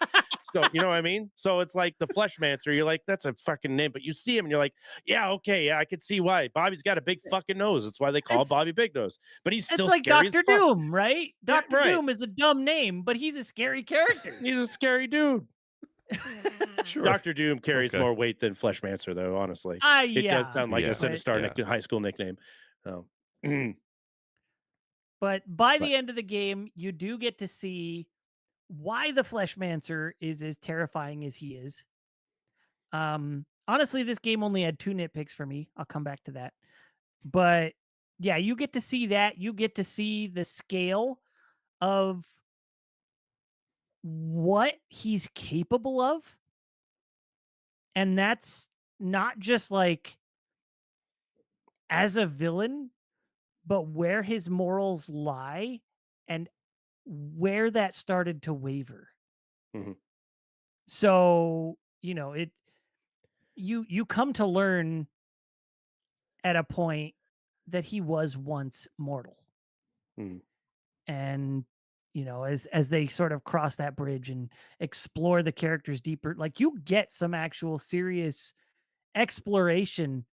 So you know what I mean? So it's like the Fleshmancer. You're like, that's a fucking name, but you see him and you're like, yeah, okay, yeah, I can see why. Bobby's got a big fucking nose. That's why they call It's Bobby Big Nose. But he's it's still like scary as Doctor fuck. Doom, right? Yeah, Doctor right. Doom is a dumb name, but he's a scary character. He's a scary dude. Sure. Doctor Doom carries Okay. more weight than Fleshmancer, though. Honestly, it Yeah. does sound like Yeah. a Sinistar Yeah. high school nickname. Oh. But by But- the end of the game, you do get to see why the Fleshmancer is as terrifying as he is. Honestly, this game only had 2 nitpicks for me. I'll come back to that. But yeah, you get to see that. You get to see the scale of what he's capable of. And that's not just like as a villain, but where his morals lie and where that started to waver. Mhm. So, you come to learn at a point that he was once mortal. Mm. And as they sort of cross that bridge and explore the characters deeper, like you get some actual serious exploration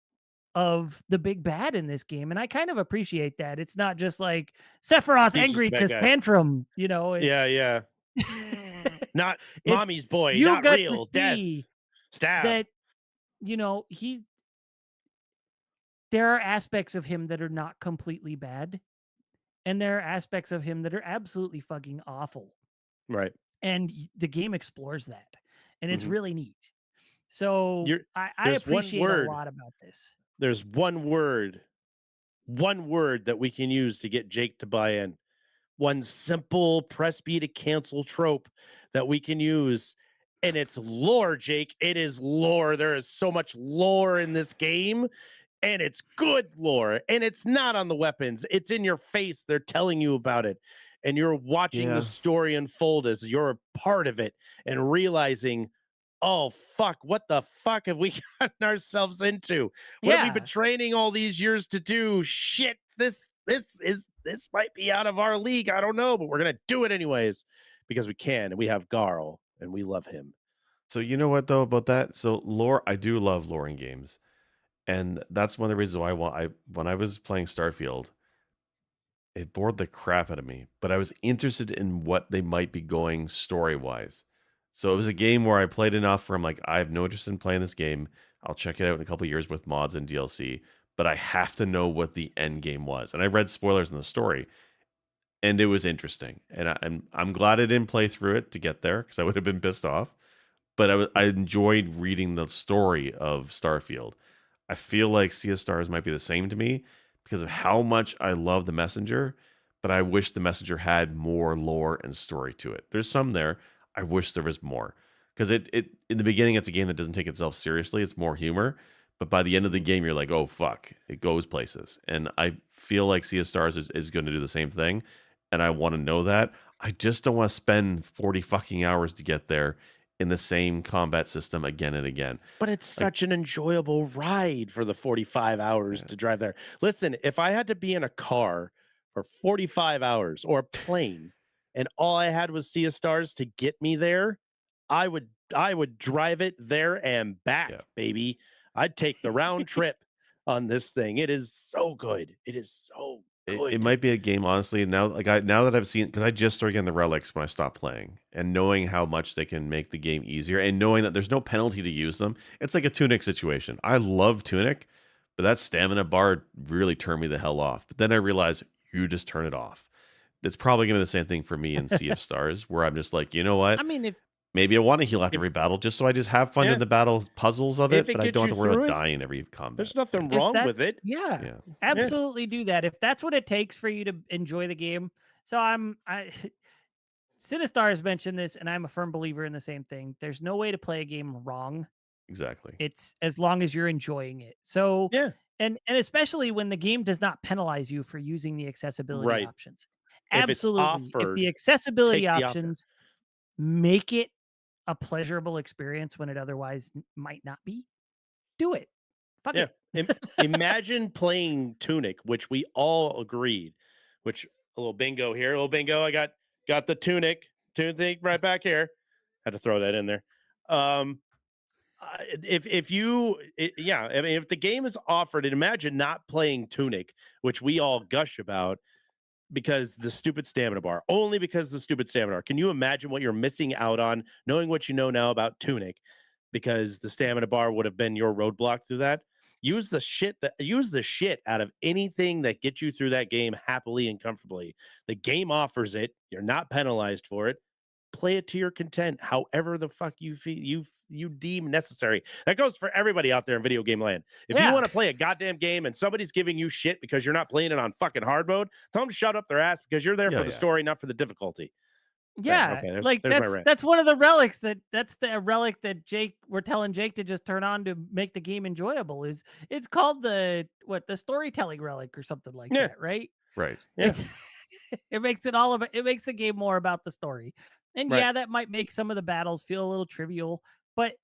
of the big bad in this game, and I kind of appreciate that. It's not just like Sephiroth He's just angry a bad because guy. tantrum, Yeah, it's yeah. Not It- mommy's boy, you not got real. to Death, see stab. that there are aspects of him that are not completely bad, and there are aspects of him that are absolutely fucking awful. Right. And the game explores that, and it's Mhm. really neat. So I there's one appreciate a word. lot about this. There's one word that we can use to get Jake to buy in. One simple press B to cancel trope that we can use. And it's lore, Jake. It is lore. There is so much lore in this game. And it's good lore. And it's not on the weapons. It's in your face. They're telling you about it. And you're watching Yeah. the story unfold as you're a part of it and realizing, oh, fuck, what the fuck have we gotten ourselves into? What have we been Yeah. training all these years to do? Shit, this might be out of our league. I don't know, but we're gonna do it anyways because we can, and we have Garl, and we love him. So you know what though about that? So lore, I do love lore in games, and that's one of the reasons why when I was playing Starfield, it bored the crap out of me. But I was interested in what they might be going story wise. So it was a game where I played enough where I'm like, I have no interest in playing this game. I'll check it out in a couple of years with mods and DLC, but I have to know what the end game was. And I read spoilers in the story, and it was interesting. And I'm glad I didn't play through it to get there because I would have been pissed off. But I enjoyed reading the story of Starfield. I feel like Sea of Stars might be the same to me because of how much I love the Messenger, but I wish the Messenger had more lore and story to it. There's some there. I wish there was more because it in the beginning it's a game that doesn't take itself seriously. It's more humor, but by the end of the game you're like, oh fuck, it goes places. And I feel like Sea of Stars is going to do the same thing, and I want to know that. I just don't want to spend 40 fucking hours to get there in the same combat system again and again. But it's such an enjoyable ride for the 45 hours to drive there. Listen, if I had to be in a car for 45 hours or a plane and all I had was Sea of Stars to get me there, I would drive it there and back, Yeah. baby. I'd take the round trip on this thing. It is so good. It is so good. It might be a game, honestly. Now, now that I've seen, because I just started getting the relics when I stopped playing, and knowing how much they can make the game easier, and knowing that there's no penalty to use them, it's like a Tunic situation. I love Tunic, but that stamina bar really turned me the hell off. But then I realized you just turn it off. It's probably gonna be the same thing for me in Sea of Stars, where I'm just like, you know what? I mean, Maybe I want to heal after If- every battle, just so I just have fun Yeah. in the battle puzzles of If it, it but I gets don't have you to worry through about it, dying every combat. there's nothing if wrong that- with it. yeah, Yeah. absolutely do that if that's what it takes for you to enjoy the game. So Sinistar has mentioned this, and I'm a firm believer in the same thing. There's no way to play a game wrong. Exactly. It's as long as you're enjoying it. So, Yeah. and especially when the game does not penalize you for using the accessibility Right. options. If it's Absolutely. If the offered, accessibility take the offer. options make it a pleasurable experience when it otherwise might not be, do it. Fuck Yeah. it. Imagine playing Tunic, which we all agreed, which a little bingo here, a little bingo. I got the Tunic right back here. Had to throw that in there. If you yeah, I mean, if the game is offered, and imagine not playing Tunic, which we all gush about because the stupid stamina bar, only because the stupid stamina bar. Can you imagine what you're missing out on knowing what you know now about Tunic because the stamina bar would have been your roadblock through that? Use the shit out of anything that gets you through that game happily and comfortably. The game offers it. You're not penalized for it. Play it to your content, however the fuck you feel you deem necessary. That goes for everybody out there in video game land. If you Yeah. want to play a goddamn game and somebody's giving you shit because you're not playing it on fucking hard mode, tell them to shut up their ass because you're there Yeah, for the yeah. story, not for the difficulty. There, Yeah, okay, like there's my rant. that's one of the relics that's the relic that we're telling Jake to just turn on to make the game enjoyable. Is it's called the storytelling relic or something like Yeah, that, right? Right. yeah, It's it makes it all about it makes the game more about the story. And right. yeah, that might make some of the battles feel a little trivial, but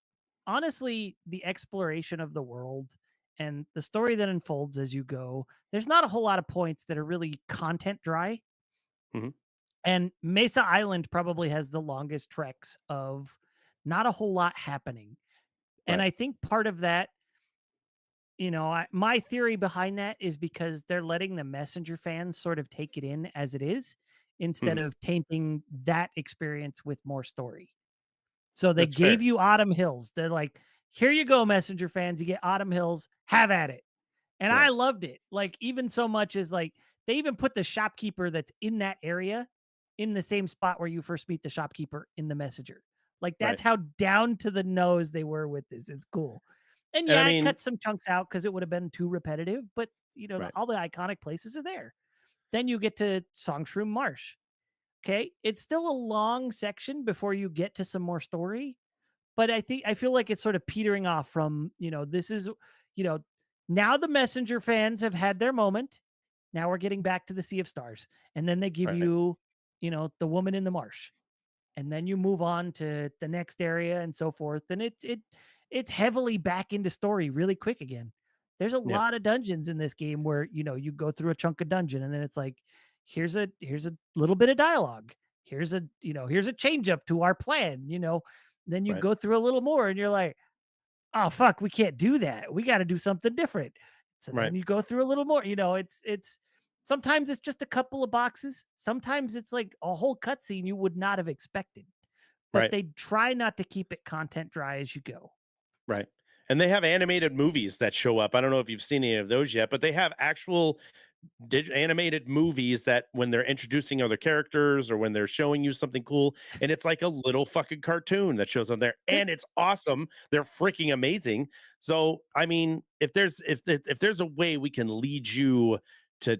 honestly, the exploration of the world and the story that unfolds as you go, there's not a whole lot of points that are really content dry. Mhm. And Mesa Island probably has the longest treks of not a whole lot happening. And Right. I think part of that, my theory behind that is because they're letting the messenger fans sort of take it in as it is instead Mhm. of tainting that experience with more story. So they That's gave fair. you Autumn Hills. They're like, here you go, messenger fans. You get Autumn Hills. Have at it. And Yeah. I loved it. Like, even so much as like they even put the shopkeeper that's in that area in the same spot where you first meet the shopkeeper in the messenger. Like, Right. that's how down to the nose they were with this. It's cool. And And I yeah, it mean, cut some chunks out because it would have been too repetitive, but right. all the iconic places are there. Then you get to Songshroom Marsh. Okay. It's still a long section before you get to some more story, but I feel like it's sort of petering off from, this is, you know, now the messenger fans have had their moment. Now we're getting back to the Sea of Stars. And then they give Right. you, the woman in the marsh. And then you move on to the next area and so forth. And it's heavily back into story really quick again. There's a Yeah. lot of dungeons in this game where, you go through a chunk of dungeon and then it's like, here's a little bit of dialogue. Here's a change up to our plan, then you Right. go through a little more and you're like, oh fuck, we can't do that. We got to do something different. So Right. then you go through a little more, it's sometimes it's just a couple of boxes. Sometimes it's like a whole cutscene you would not have expected. But Right. they try not to keep it content dry as you go. Right. And they have animated movies that show up. I don't know if you've seen any of those yet, but they have actual animated movies that when they're introducing other characters or when they're showing you something cool, and it's like a little fucking cartoon that shows on there, It, and it's awesome. They're freaking amazing. So, I mean, if there's a way we can lead you to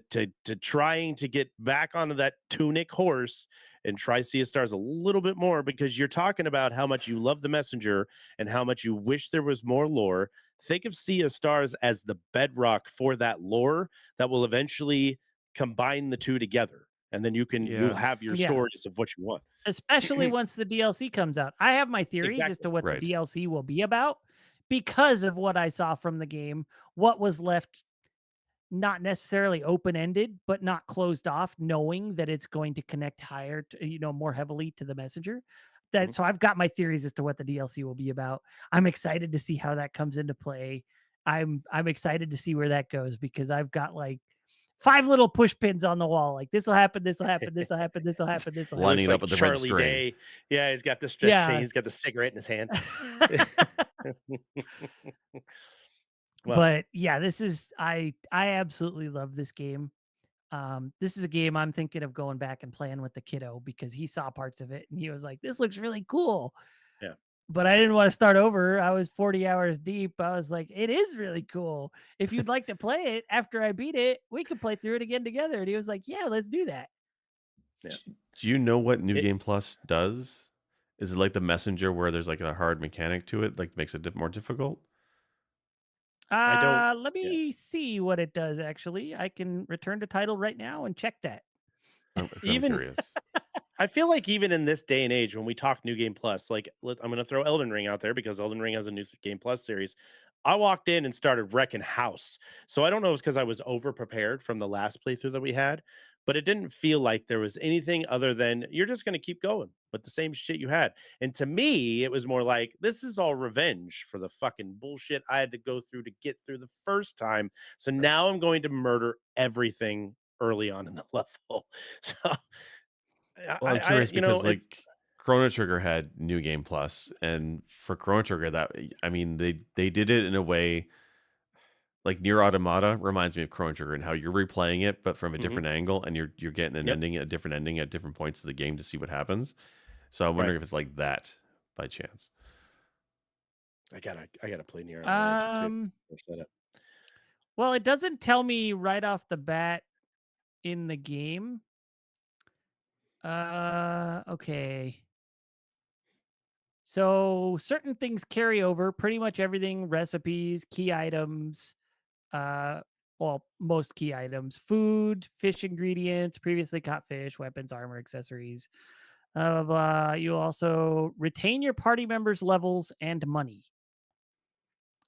trying to get back onto that Tunic horse and try Sea of Stars a little bit more, because you're talking about how much you love the messenger and how much you wish there was more lore. Think of Sea of Stars as the bedrock for that lore that will eventually combine the two together, and then you'll Yeah. have your yeah, stories of what you want. especially once the DLC comes out. I have my theories as Exactly. to what the Right. DLC will be about because of what I saw from the game, what was left not necessarily open ended, but not closed off, knowing that it's going to connect higher, to, more heavily to the messenger. Mhm. So I've got my theories as to what the DLC will be about. I'm excited to see how that comes into play. I'm excited to see where that goes because I've got like 5 little push pins on the wall. Like this will happen, this will happen, this will happen, this will happen, this will It Lining happen. looks it up like with the red Charlie string. Day. Yeah, he's got the stretch chain. Yeah. He's got the cigarette in his hand. Well, But yeah, this is I absolutely love this game. This is a game I'm thinking of going back and playing with the kiddo because he saw parts of it and he was like, "This looks really cool." yeah. But I didn't want to start over. I was 40 hours deep. I was like, "It is really cool. If you'd like to play it after I beat it, we could play through it again together." And he was like, "Yeah, let's do that." Yeah. Do you know what New It Game Plus does? Is it like the messenger where there's like a hard mechanic to it, like makes it more difficult? I don't. Let Yeah. me see what it does. Actually, I can return to title right now and check that. Because I'm Even curious. I feel like even in this day and age, when we talk New Game Plus, like I'm going to throw Elden Ring out there because Elden Ring has a New Game Plus series. I walked in and started wrecking house. So I don't know if it's because I was over prepared from the last playthrough that we had, but it didn't feel like there was anything other than you're just going to keep going with the same shit you had. And to me, it was more like this is all revenge for the fucking bullshit I had to go through to get through the first time. So Right. now I'm going to murder everything early on in the level. So Well, I'm curious because it's like Chrono Trigger had New Game Plus, and for Chrono Trigger, that I mean they did it in a way like Near Automata reminds me of Chrono Trigger and how you're replaying it, but from a mhm, different angle, and you're getting an yep, ending, a different ending at different points of the game to see what happens. So I'm right. wondering if it's like that by chance. I gotta play Near Automata too. Um, Finish that up. well, it doesn't tell me right off the bat in the game. Okay. So certain things carry over, pretty much everything, recipes, key items, uh, well, most key items, food, fish ingredients, previously caught fish, weapons, armor, accessories, blah, blah, blah. You also retain your party members' levels and money.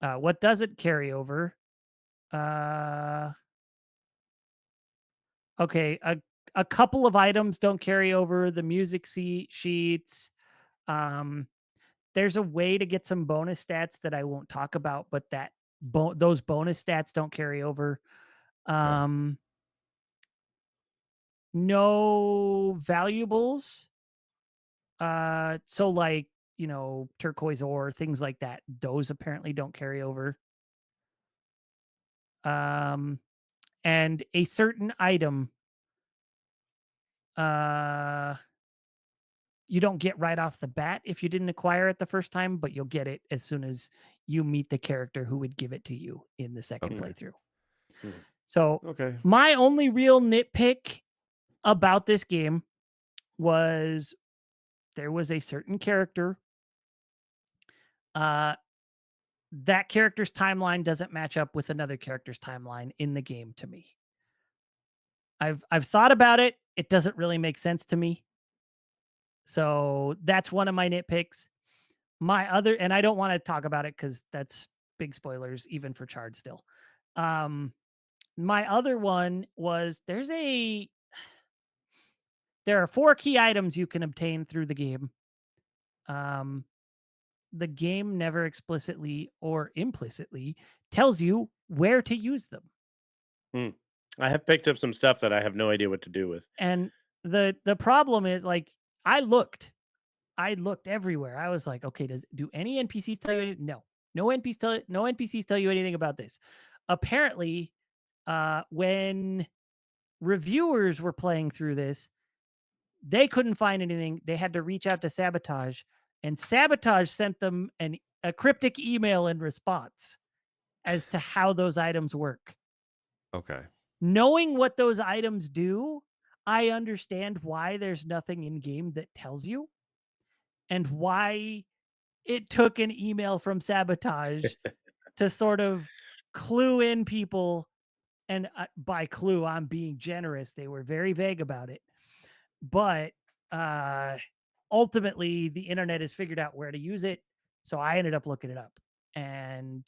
What doesn't carry over? Uh, okay, a couple of items don't carry over. The music sheets. Um, there's a way to get some bonus stats that I won't talk about, but those bonus stats don't carry over. Okay. Um, no valuables. So like, turquoise ore, things like that. Those apparently don't carry over. Um, and a certain item, uh, you don't get right off the bat if you didn't acquire it the first time, but you'll get it as soon as you meet the character who would give it to you in the second Mm, Okay. playthrough. mm, So Okay. my only real nitpick about this game was there was a certain character. Uh, that character's timeline doesn't match up with another character's timeline in the game to me. I've thought about it. It doesn't really make sense to me. So that's one of my nitpicks. My other, and I don't want to talk about it because that's big spoilers, even for Chard still. Um, my other one was there are 4 key items you can obtain through the game. Um, the game never explicitly or implicitly tells you where to use them. mm. I have picked up some stuff that I have no idea what to do with. And the problem is like I looked everywhere. I was like, okay, do any NPCs tell you anything? No. No NPCs tell you anything about this. Apparently, when reviewers were playing through this, they couldn't find anything. They had to reach out to Sabotage, and Sabotage sent them a cryptic email in response as to how those items work. Okay. Knowing what those items do, I understand why there's nothing in game that tells you and why it took an email from Sabotage to sort of clue in people. And by clue, I'm being generous. They were very vague about it. But uh, ultimately, the internet has figured out where to use it. So I ended up looking it up. And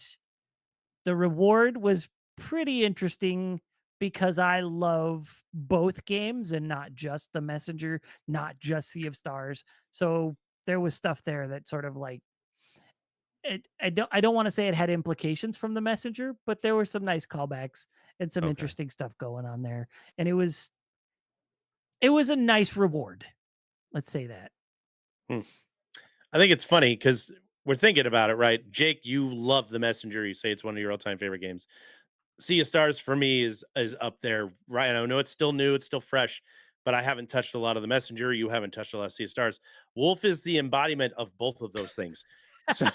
the reward was pretty interesting because I love both games and not just the Messenger, not just Sea of Stars. So there was stuff there that sort of like I don't want to say it had implications from the Messenger, but there were some nice callbacks and some Okay. interesting stuff going on there. And it was a nice reward. Let's say that. Hmm. I think it's funny because we're thinking about it, right? Jake, you love The Messenger. You say it's one of your all-time favorite games. Sea of Stars for me is up there, right? I know it's still new, it's still fresh, but I haven't touched a lot of The Messenger. You haven't touched a lot of Sea of Stars. Wulff is the embodiment of both of those things. So,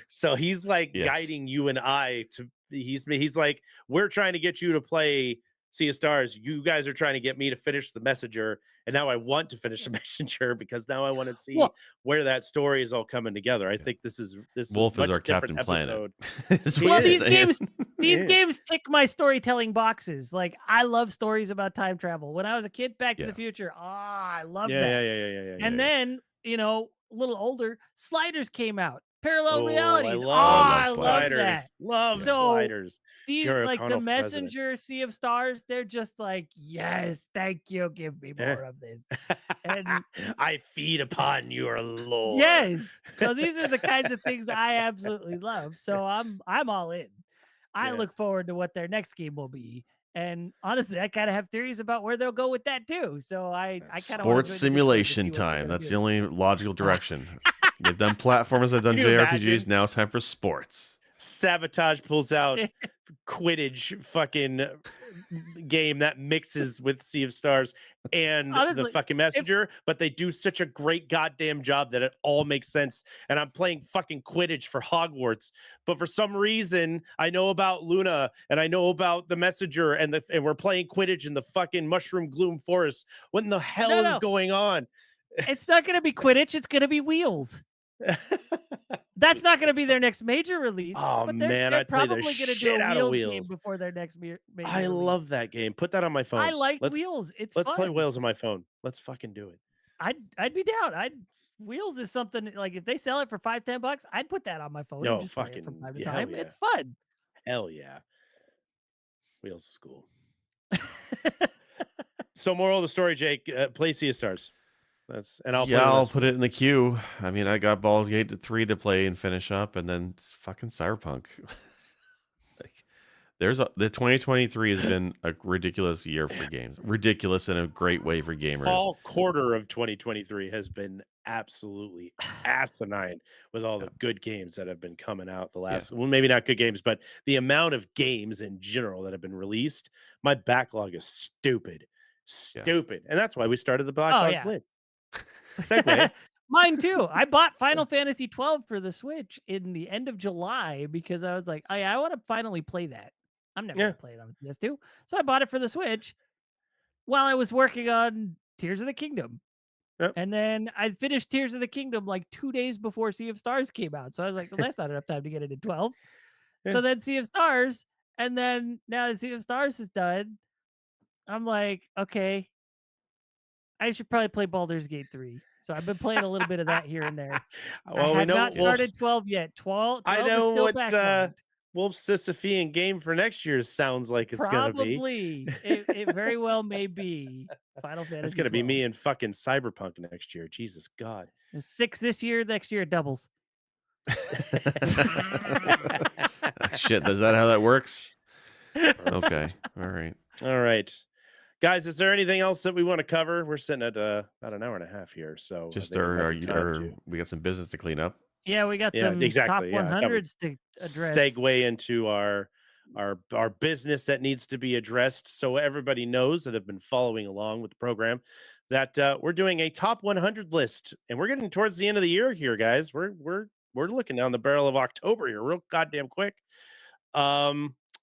so he's like Yes. guiding you and I to. He's like, we're trying to get you to play Sea of Stars. You guys are trying to get me to finish The Messenger, And now I want to finish the messenger because now I want to see Well, where that story is all coming together. I Yeah. think this is Wulff is much our different Captain Planet. episode. Is He what well, you're is. saying. these Yeah. games tick my storytelling boxes. Like I love stories about time travel. When I was a kid, Back to Yeah. the Future. I loved Yeah, that. yeah. And then, you know, a little older, Sliders came out. Parallel Oh, I realities. Oh, I love love I love Sliders. that. sliders. Love Yeah. So sliders. these Jerry like the O'Connell for president. Messenger, Sea of Stars, they're just like, yes, thank you. Give me Yeah. more of this. And I feed upon your lore. yes. So these are the kinds of things I absolutely love. So I'm all in. I Yeah. look forward to what their next game will be. And honestly, I kind of have theories about where they'll go with that too. So I kind of want Sports to join the Discord to see simulation what they're time. gonna That's the do. only logical direction. They've done platformers, they've done Can you JRPGs. imagine? Now it's time for sports. Sabotage pulls out Quidditch fucking game that mixes with Sea of Stars and the Honestly, fucking messenger, but they do such a great goddamn job that it all makes sense. And I'm playing fucking Quidditch for Hogwarts, but for some reason I know about Luna and I know about the messenger and we're playing Quidditch in the fucking Mushroom Gloom Forest. What in the hell is no, going on? it's not going to be Quidditch. It's going to be Wheels. That's not going to be their next major release. Oh but man, they're I'd play the probably going to do shit a out of Wheels game Wheels. before their next major I release. love that game. Put that on my phone. I like let's Wheels. It's let's fun. play Wheels on my phone. Let's fucking do it. I'd be down. Wheels is something like if they sell it for $5-10, I'd put that on my phone and No, just play it from fucking time to hell time. yeah. It's fun. Hell yeah. Wheels is cool. So moral of the story, Jake, play Sea of Stars. I'll put it in the queue. I mean, I got Baldur's Gate 3 to play and finish up, and then it's fucking Cyberpunk. Like, the 2023 has been a ridiculous year for games. Ridiculous in a great way for gamers. Fall quarter of 2023 has been absolutely asinine with all the good games that have been coming out the last, well, maybe not good games, but the amount of games in general that have been released. My backlog is stupid. And that's why we started the Backlog Blitz. Segue. Mine too. I bought Final Fantasy 12 for the Switch in the end of July because I was like, oh, yeah, I want to finally play that. I'm never going to play it on PS2. So I bought it for the Switch while I was working on Tears of the Kingdom. Yep. And then I finished Tears of the Kingdom like 2 days before Sea of Stars came out. So I was like, well, that's not enough time to get it in 12. So then Sea of Stars. And then now that Sea of Stars is done, I'm like, okay, I should probably play Baldur's Gate 3. So I've been playing a little bit of that here and there. Well, I we have know not started 12 yet. 12 I is know still what backlogged. Wolf's Sisyphean game for next year sounds like it's going to be. Probably. It very well may be Final Fantasy. It's going to be me and fucking Cyberpunk next year. Jesus God. 6 this year, next year it doubles. Shit, is that how that works? Okay. All right. All right. Guys, is there anything else that we want to cover? We're sitting at about an hour and a half here. So Just we got some business to clean up. Yeah, we got some top 100s to address. Segue into our business that needs to be addressed, so everybody knows that have been following along with the program that we're doing a top 100 list, and we're getting towards the end of the year here, guys. We're looking down the barrel of October here, real goddamn quick.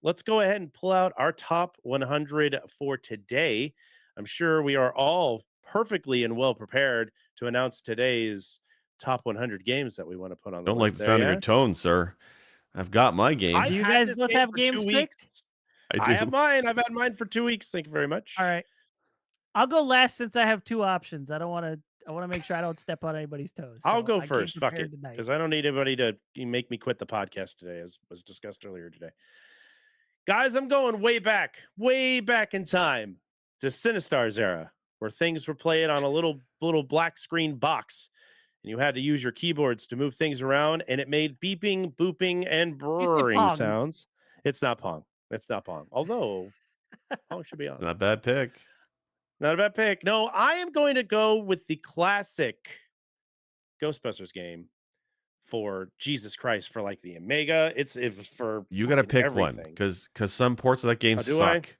Let's go ahead and pull out our top 100 for today. I'm sure we are all perfectly and well prepared to announce today's top 100 games that we want to put on the Don't list. like the sound of your tone, sir. I've got my game. Do you guys both have games picked? I have mine. I've had mine for 2 weeks. Thank you very much. All right. I'll go last since I have 2 options. I want to make sure I don't step on anybody's toes. I'll go first. Fuck it. Because I don't need anybody to make me quit the podcast today, as was discussed earlier today. Guys, I'm going way back in time to Sinistar's era, where things were played on a little black screen box, and you had to use your keyboards to move things around, and it made beeping, booping, and brrring sounds. It's not Pong. Although Pong should be on. Not a bad pick. Not a bad pick. No, I am going to go with the classic Ghostbusters game for Jesus Christ, for like the Amiga. It was for you got to pick everything. one because some ports of that game suck.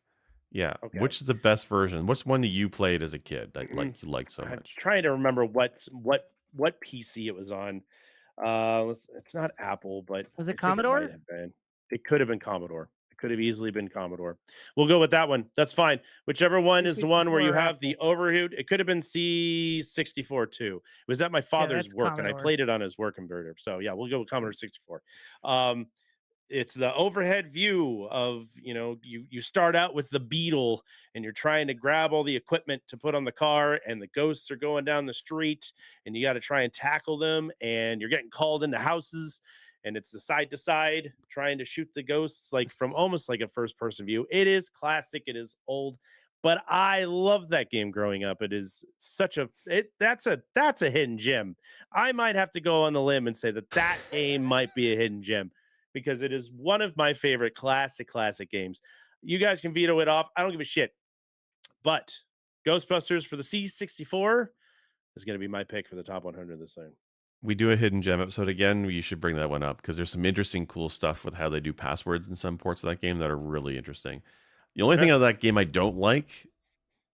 Yeah. Okay. Which is the best version? What's one that you played as a kid that you liked so much? I'm trying to remember what PC it was on. It's not Apple, but was it Commodore? It could have been Commodore. Could have easily been Commodore. We'll go with that one. That's fine. Whichever one is the one where you C64 or have the Apple. overhoot. It could have been C64 too. It was at my Yeah, father's that's work, and I Commodore. played it on his work converter. So yeah, we'll go with Commodore 64. Um, it's the overhead view of, you start out with the Beetle and you're trying to grab all the equipment to put on the car, and the ghosts are going down the street and you got to try and tackle them, and you're getting called into houses, and it's the side to side trying to shoot the ghosts, like from almost like a first person view. It is classic, it is old, but I love that game growing up. It is such a that's a hidden gem. I might have to go on the limb and say that game might be a hidden gem, because it is one of my favorite classic games. You guys can veto it off. I don't give a shit. But Ghostbusters for the C64 is going to be my pick for the top 100 this time. We do a hidden gem episode again. You should bring that one up because there's some interesting, cool stuff with how they do passwords in some ports of that game that are really interesting. The only thing Okay. of that game I don't like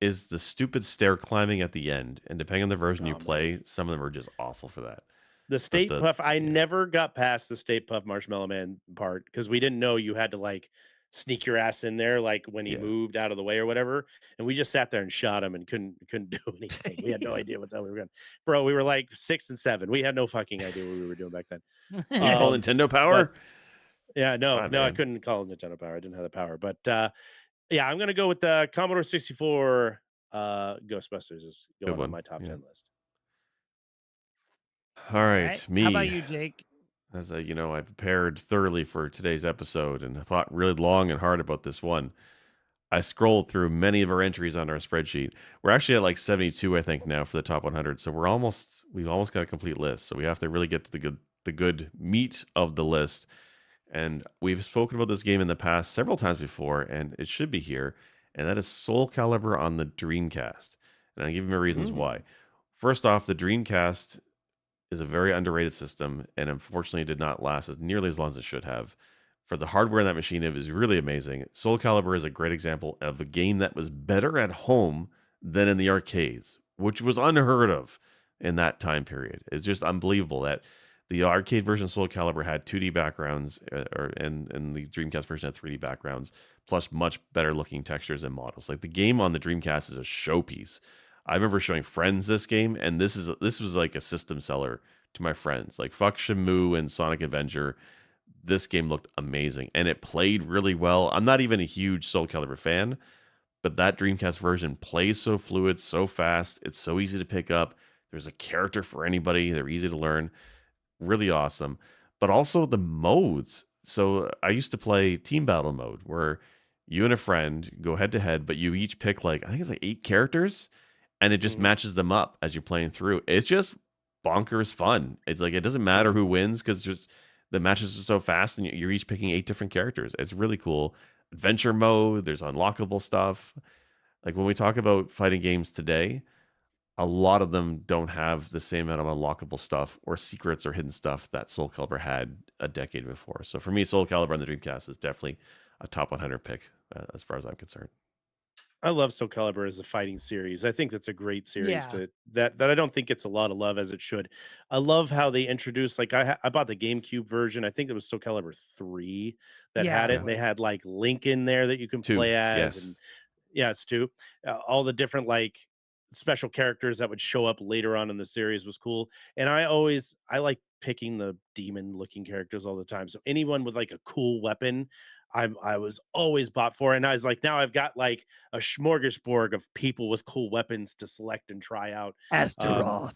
is the stupid stair climbing at the end. And depending on the version you Oh, man. play, some of them are just awful for that. The But State Puff, I yeah. never got past the State Puff Marshmallow Man part because we didn't know you had to like sneak your ass in there, like when he Yeah. moved out of the way or whatever. And we just sat there and shot him and couldn't do anything. We had no idea what the hell we were doing. Bro, we were like 6 and 7. We had no fucking idea what we were doing back then. You call Nintendo Power? Yeah, no, God, no, I man. couldn't call it Nintendo Power. I didn't have the power. But yeah, I'm gonna go with the Commodore 64 Ghostbusters is Good going on one. my top Yeah. 10 list. All right, me. How about you, Jake? As I prepared thoroughly for today's episode and I thought really long and hard about this one. I scrolled through many of our entries on our spreadsheet. We're actually at like 72, I think, now for the top 100. So we've almost got a complete list. So we have to really get to the good meat of the list. And we've spoken about this game in the past several times before, and it should be here. And that is Soul Calibur on the Dreamcast. And I'll give you my reasons why. First off, the Dreamcast is a very underrated system, and unfortunately did not last as nearly as long as it should have. For the hardware in that machine, it was really amazing. Soul Calibur is a great example of a game that was better at home than in the arcades, which was unheard of in that time period. It's just unbelievable that the arcade version of Soul Calibur had 2D backgrounds, and the Dreamcast version had 3D backgrounds, plus much better looking textures and models. Like the game on the Dreamcast is a showpiece. I remember showing friends this game, and this was like a system seller to my friends. Like fuck Shamu and Sonic Adventure. This game looked amazing, and it played really well. I'm not even a huge Soul Calibur fan, but that Dreamcast version plays so fluid, so fast. It's so easy to pick up. There's a character for anybody. They're easy to learn. Really awesome. But also the modes. So I used to play team battle mode where you and a friend go head to head, but you each pick I think it's like 8 characters, and it just matches them up as you're playing through. It's just bonkers fun. It's like it doesn't matter who wins because just the matches are so fast, and you're each picking 8 different characters. It's really cool. Adventure mode. There's unlockable stuff. Like when we talk about fighting games today, a lot of them don't have the same amount of unlockable stuff or secrets or hidden stuff that Soul Calibur had a decade before. So for me, Soul Calibur on the Dreamcast is definitely a top 100 pick as far as I'm concerned. I love Soul Calibur as a fighting series. I think that's a great series Yeah. that I don't think gets a lot of love as it should. I love how they introduced I bought the GameCube version. I think it was Soul Calibur 3 that Yeah, had it it, and they was. had like Link in there that you can 2, play as, and yes. yeah, it's 2. All the different like special characters that would show up later on in the series was cool. And I like picking the demon looking characters all the time. So anyone with like a cool weapon, I was always bought for. And I was like, now I've got like a smorgasbord of people with cool weapons to select and try out. Astaroth.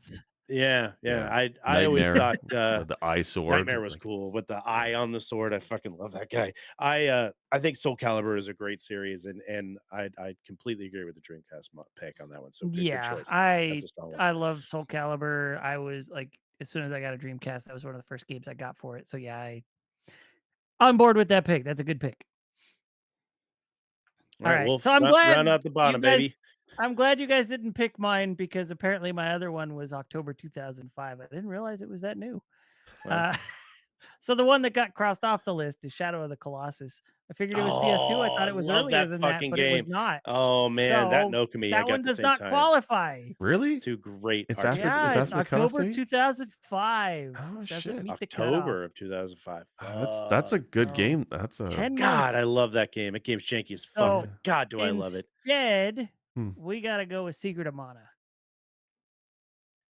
Yeah. Yeah. I always Nightmare, thought the eye sword. Nightmare was Like, cool with the eye on the sword. I fucking love that guy. I think Soul Calibur is a great series, and I completely agree with the Dreamcast pick on that one. So good Yeah, choice. That's a strong one. I love Soul Calibur. I was like, as soon as I got a Dreamcast, that was one of the first games I got for it. So yeah, I on board with that pick. That's a good pick. All All right, right. Wolf, So I'm round glad out the you bottom, guys baby. I'm glad you guys didn't pick mine because apparently my other one was October 2005. I didn't realize it was that new. Well, So the one that got crossed off the list is Shadow of the Colossus I figured it was PS2. I Oh, thought I it was love earlier that than that, fucking but it game. was not. Oh man, that So Nokami I that got one the does same not time. qualify. Really? Two great It's RPGs. after Yeah, it's it's after the cutoff October date? 2005. Oh Doesn't shit. meet the October cutoff. of 2005. That's a Fuck. good So game. That's a 10 God, I months. love that game. That game's janky as fuck, So but yeah. God, do I love it. instead, Hmm. we got to go with Secret of Mana.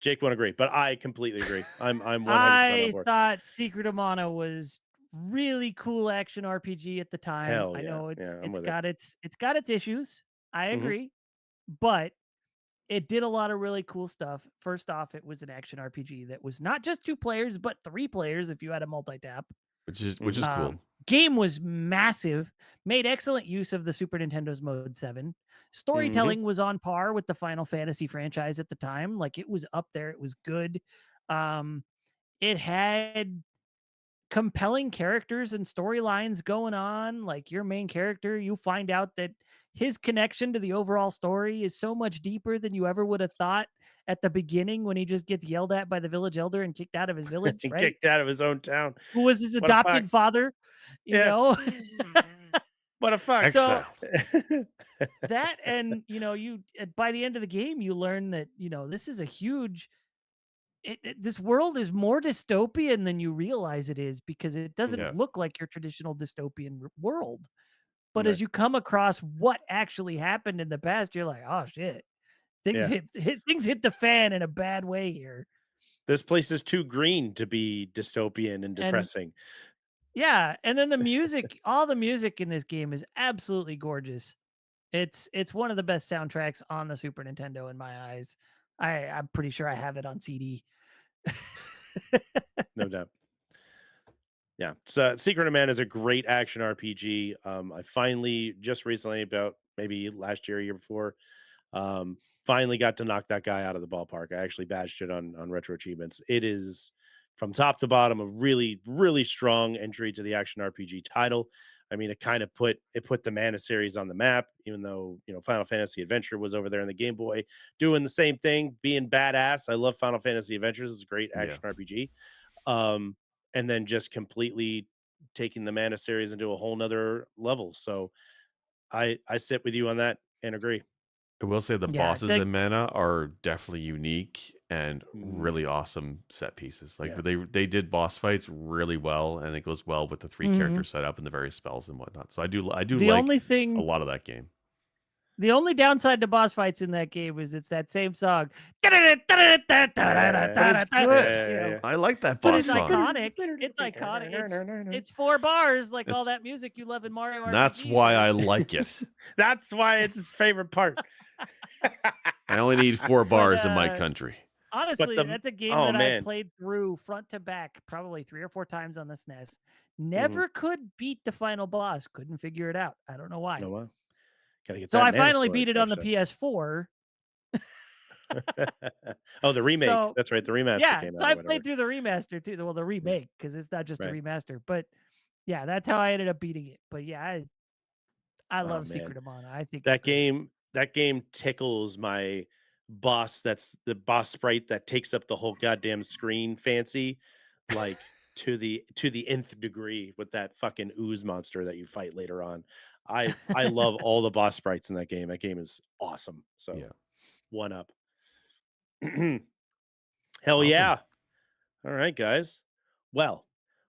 Jake won't agree, but I completely agree. I'm 100% on I board. thought Secret of Mana was really cool action RPG at the time. Hell I yeah. know Yeah, I'm it's with it. got its issues. I Mhm. agree. But it did a lot of really cool stuff. First off, it was an action RPG that was not just 2 players, but 3 players if you had a multi-tap. Which is Mhm. cool. Game was massive, made excellent use of the Super Nintendo's Mode 7. Storytelling was on par with the Final Fantasy franchise at the time. Like, it was up there. It was good. It had compelling characters and storylines going on. Like, your main character, you find out that his connection to the overall story is so much deeper than you ever would have thought at the beginning when he just gets yelled at by the village elder and kicked out of his village, right? Kicked out of his own town. Who was his What a fuck. adopted father, you Yeah. know? What a fuck. So Exiled. that, and you by the end of the game, you learn that this is a huge. This world is more dystopian than you realize it is, because it doesn't Yeah. look like your traditional dystopian world. But Right. as you come across what actually happened in the past, you're like, oh shit, things Yeah. things hit the fan in a bad way here. This place is too green to be dystopian and depressing. Yeah, and then the music, all the music in this game is absolutely gorgeous. It's one of the best soundtracks on the Super Nintendo in my eyes. I'm pretty sure I have it on CD. No doubt. Yeah. So Secret of Mana is a great action RPG. I finally just recently, about maybe last year, year before, finally got to knock that guy out of the ballpark. I actually badged it on retro achievements. It is from top to bottom a really, really strong entry to the action RPG title. I mean, it kind of put the Mana series on the map, even though Final Fantasy Adventure was over there in the Game Boy doing the same thing, being badass. I love Final Fantasy Adventures. It's a great action RPG. And then just completely taking the Mana series into a whole nother level. So I sit with you on that and agree. I will say the Yeah, bosses in Mana are definitely unique and Mm. really awesome set pieces. Like Yeah. they did boss fights really well, and it goes well with the 3 character setup and the various spells and whatnot. So I do The like only a thing, lot of that game. the only downside to boss fights in that game is it's that same song. But it's good. I like that But boss it's song. iconic. It's iconic. It's 4 bars, like all that music you love in Mario And that's RPG, why so- I like it. That's why it's his favorite part. I only need 4 bars in my country. Honestly, the- that's a game oh, that I man. played through front to back probably 3 or 4 times on the SNES. Mm-hmm. Never could beat the final boss. Couldn't figure it out. I don't know why. No, wow. Gotta get So that I Mana finally sword beat it on the finished PS4. up. Oh, the remake. So, That's right. The remaster Yeah, came out. so or I whatever. played through the remaster too. Well, the remake, because it's not just a Right. remaster. But yeah, that's how I ended up beating it. But yeah, I Oh, love man. Secret of Mana. I think That it's great. game tickles my boss. That's the boss sprite that takes up the whole goddamn screen fancy, like to the nth degree, with that fucking ooze monster that you fight later on. I love all the boss sprites in that game. That game is awesome. So Yeah. 1 up. Hell Awesome. yeah. All right, guys. Well,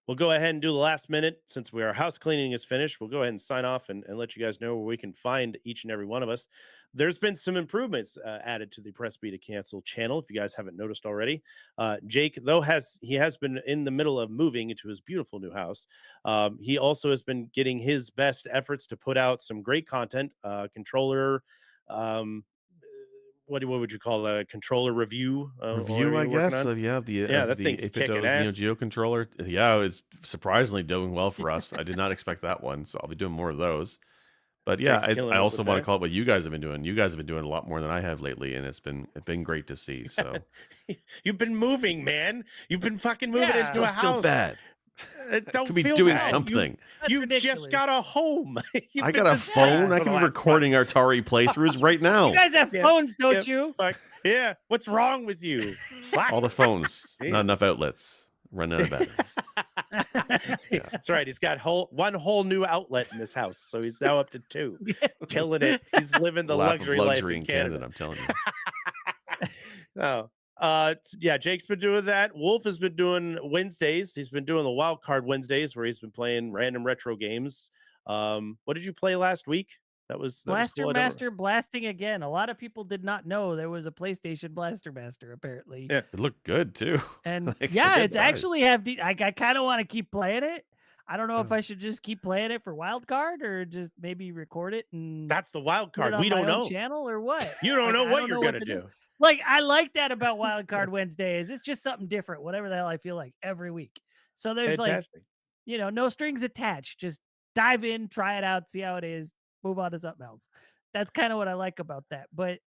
we'll go ahead and do the last minute. Since our house cleaning is finished, we'll go ahead and sign off and let you guys know where we can find each and every one of us. There's been some improvements added to the Press B to Cancel channel, if you guys haven't noticed already. Jake, though, has been in the middle of moving into his beautiful new house. He also has been getting his best efforts to put out some great content, controller, what would you call a controller review? Review, I guess. Of that the thing's kicking 8-bit Neo ass. Geo controller. Yeah, it's surprisingly doing well for us. I did not expect that one, so I'll be doing more of those. But yeah, Jake's killing I it also with want to that. call it what you guys have been doing. You guys have been doing a lot more than I have lately, and it's been great to see. So You've been moving, man. You've been fucking moving Yeah. into still a feel house. bad. Don't Could be feel doing bad. something. That's You ridiculous. just got a home. I got a phone. I can be recording Atari playthroughs right now. You guys have Yeah. phones, don't you? Yeah. What's wrong with you? Slack. All the phones, Yeah. not enough outlets. Run out of batteries. Yeah. That's right. He's got one whole new outlet in his house, so he's now up to 2, killing it. He's living the Lap of luxury life luxury in in Canada. Canada, I'm telling you. No. Yeah, Jake's been doing that. Wulff has been doing Wednesdays. He's been doing the wild card Wednesdays where he's been playing random retro games. What did you play last week? That was Blaster cool. Master blasting again. A lot of people did not know there was a PlayStation Blaster Master, apparently. Yeah. It looked good too. And Like, yeah, I'm it's surprised. actually I kind of want to keep playing it. I don't know if I should just keep playing it for wild card or just maybe record it and That's the wild put it card. on We my don't own know. channel or what. You don't Like, know I what don't you're know gonna to do. Like, I like that about Wild Card Wednesdays. It's just something different, whatever the hell I feel like every week. So there's like, Fantastic. no strings attached. Just dive in, try it out, see how it is, move on to something else. That's kind of what I like about that. But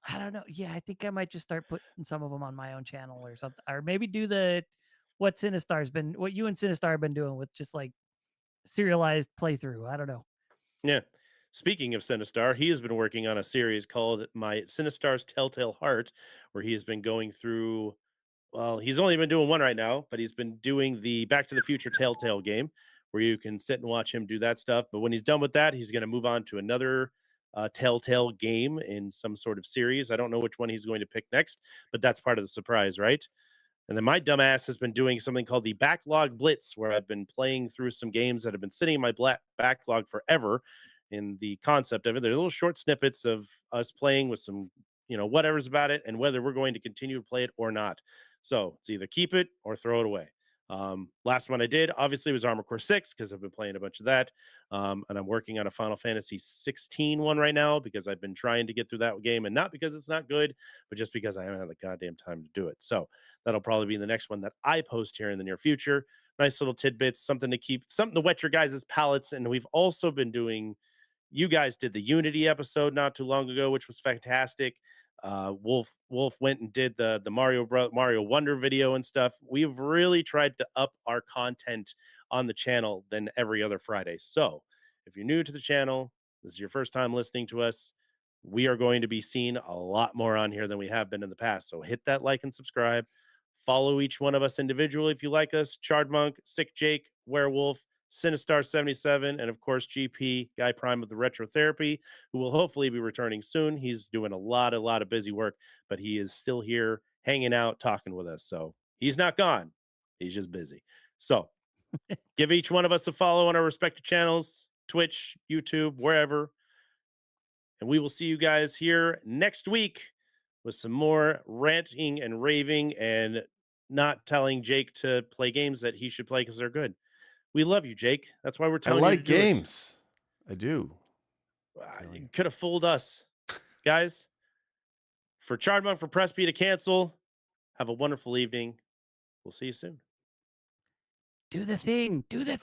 I don't know. Yeah, I think I might just start putting some of them on my own channel or something, or maybe do what you and Sinistar have been doing with just like serialized playthrough. I don't know. Yeah. Speaking of Sinistar, he has been working on a series called My Sinistar's Telltale Heart, where he has been going through. Well, he's only been doing one right now, but he's been doing the Back to the Future Telltale game, where you can sit and watch him do that stuff. But when he's done with that, he's going to move on to another Telltale game in some sort of series. I don't know which one he's going to pick next, but that's part of the surprise, right? And then my dumbass has been doing something called the Backlog Blitz, where I've been playing through some games that have been sitting in my backlog forever. In the concept of it, they're little short snippets of us playing with some, whatever's about it, and whether we're going to continue to play it or not. So it's either keep it or throw it away. Last one I did, obviously, was Armor Core 6 because I've been playing a bunch of that. And I'm working on a Final Fantasy 16 one right now because I've been trying to get through that game, and not because it's not good, but just because I haven't had the goddamn time to do it. So that'll probably be the next one that I post here in the near future. Nice little tidbits, something to whet your guys' palates. And we've also been doing, you guys did the Unity episode not too long ago, which was fantastic. Wulff went and did the Mario Wonder video and stuff. We've really tried to up our content on the channel than every other Friday. So if you're new to the channel, this is your first time listening to us, we are going to be seen a lot more on here than we have been in the past. So hit that like and subscribe. Follow each one of us individually if you like us. Chard Monk, Sick Jake, Werewolf, Sinistar 77, and of course GP, Guy Prime of the Retro Therapy, who will hopefully be returning soon. He's doing a lot of busy work, but he is still here hanging out, talking with us. So he's not gone. He's just busy. So give each one of us a follow on our respective channels, Twitch, YouTube, wherever. And we will see you guys here next week with some more ranting and raving and not telling Jake to play games that he should play because they're good. We love you, Jake. That's why we're I telling you to like do it. games. I do. You could have fooled us, guys. For Chardmonk, for Press B to cancel, have a wonderful evening. We'll see you soon. Do the thing. Do the thing.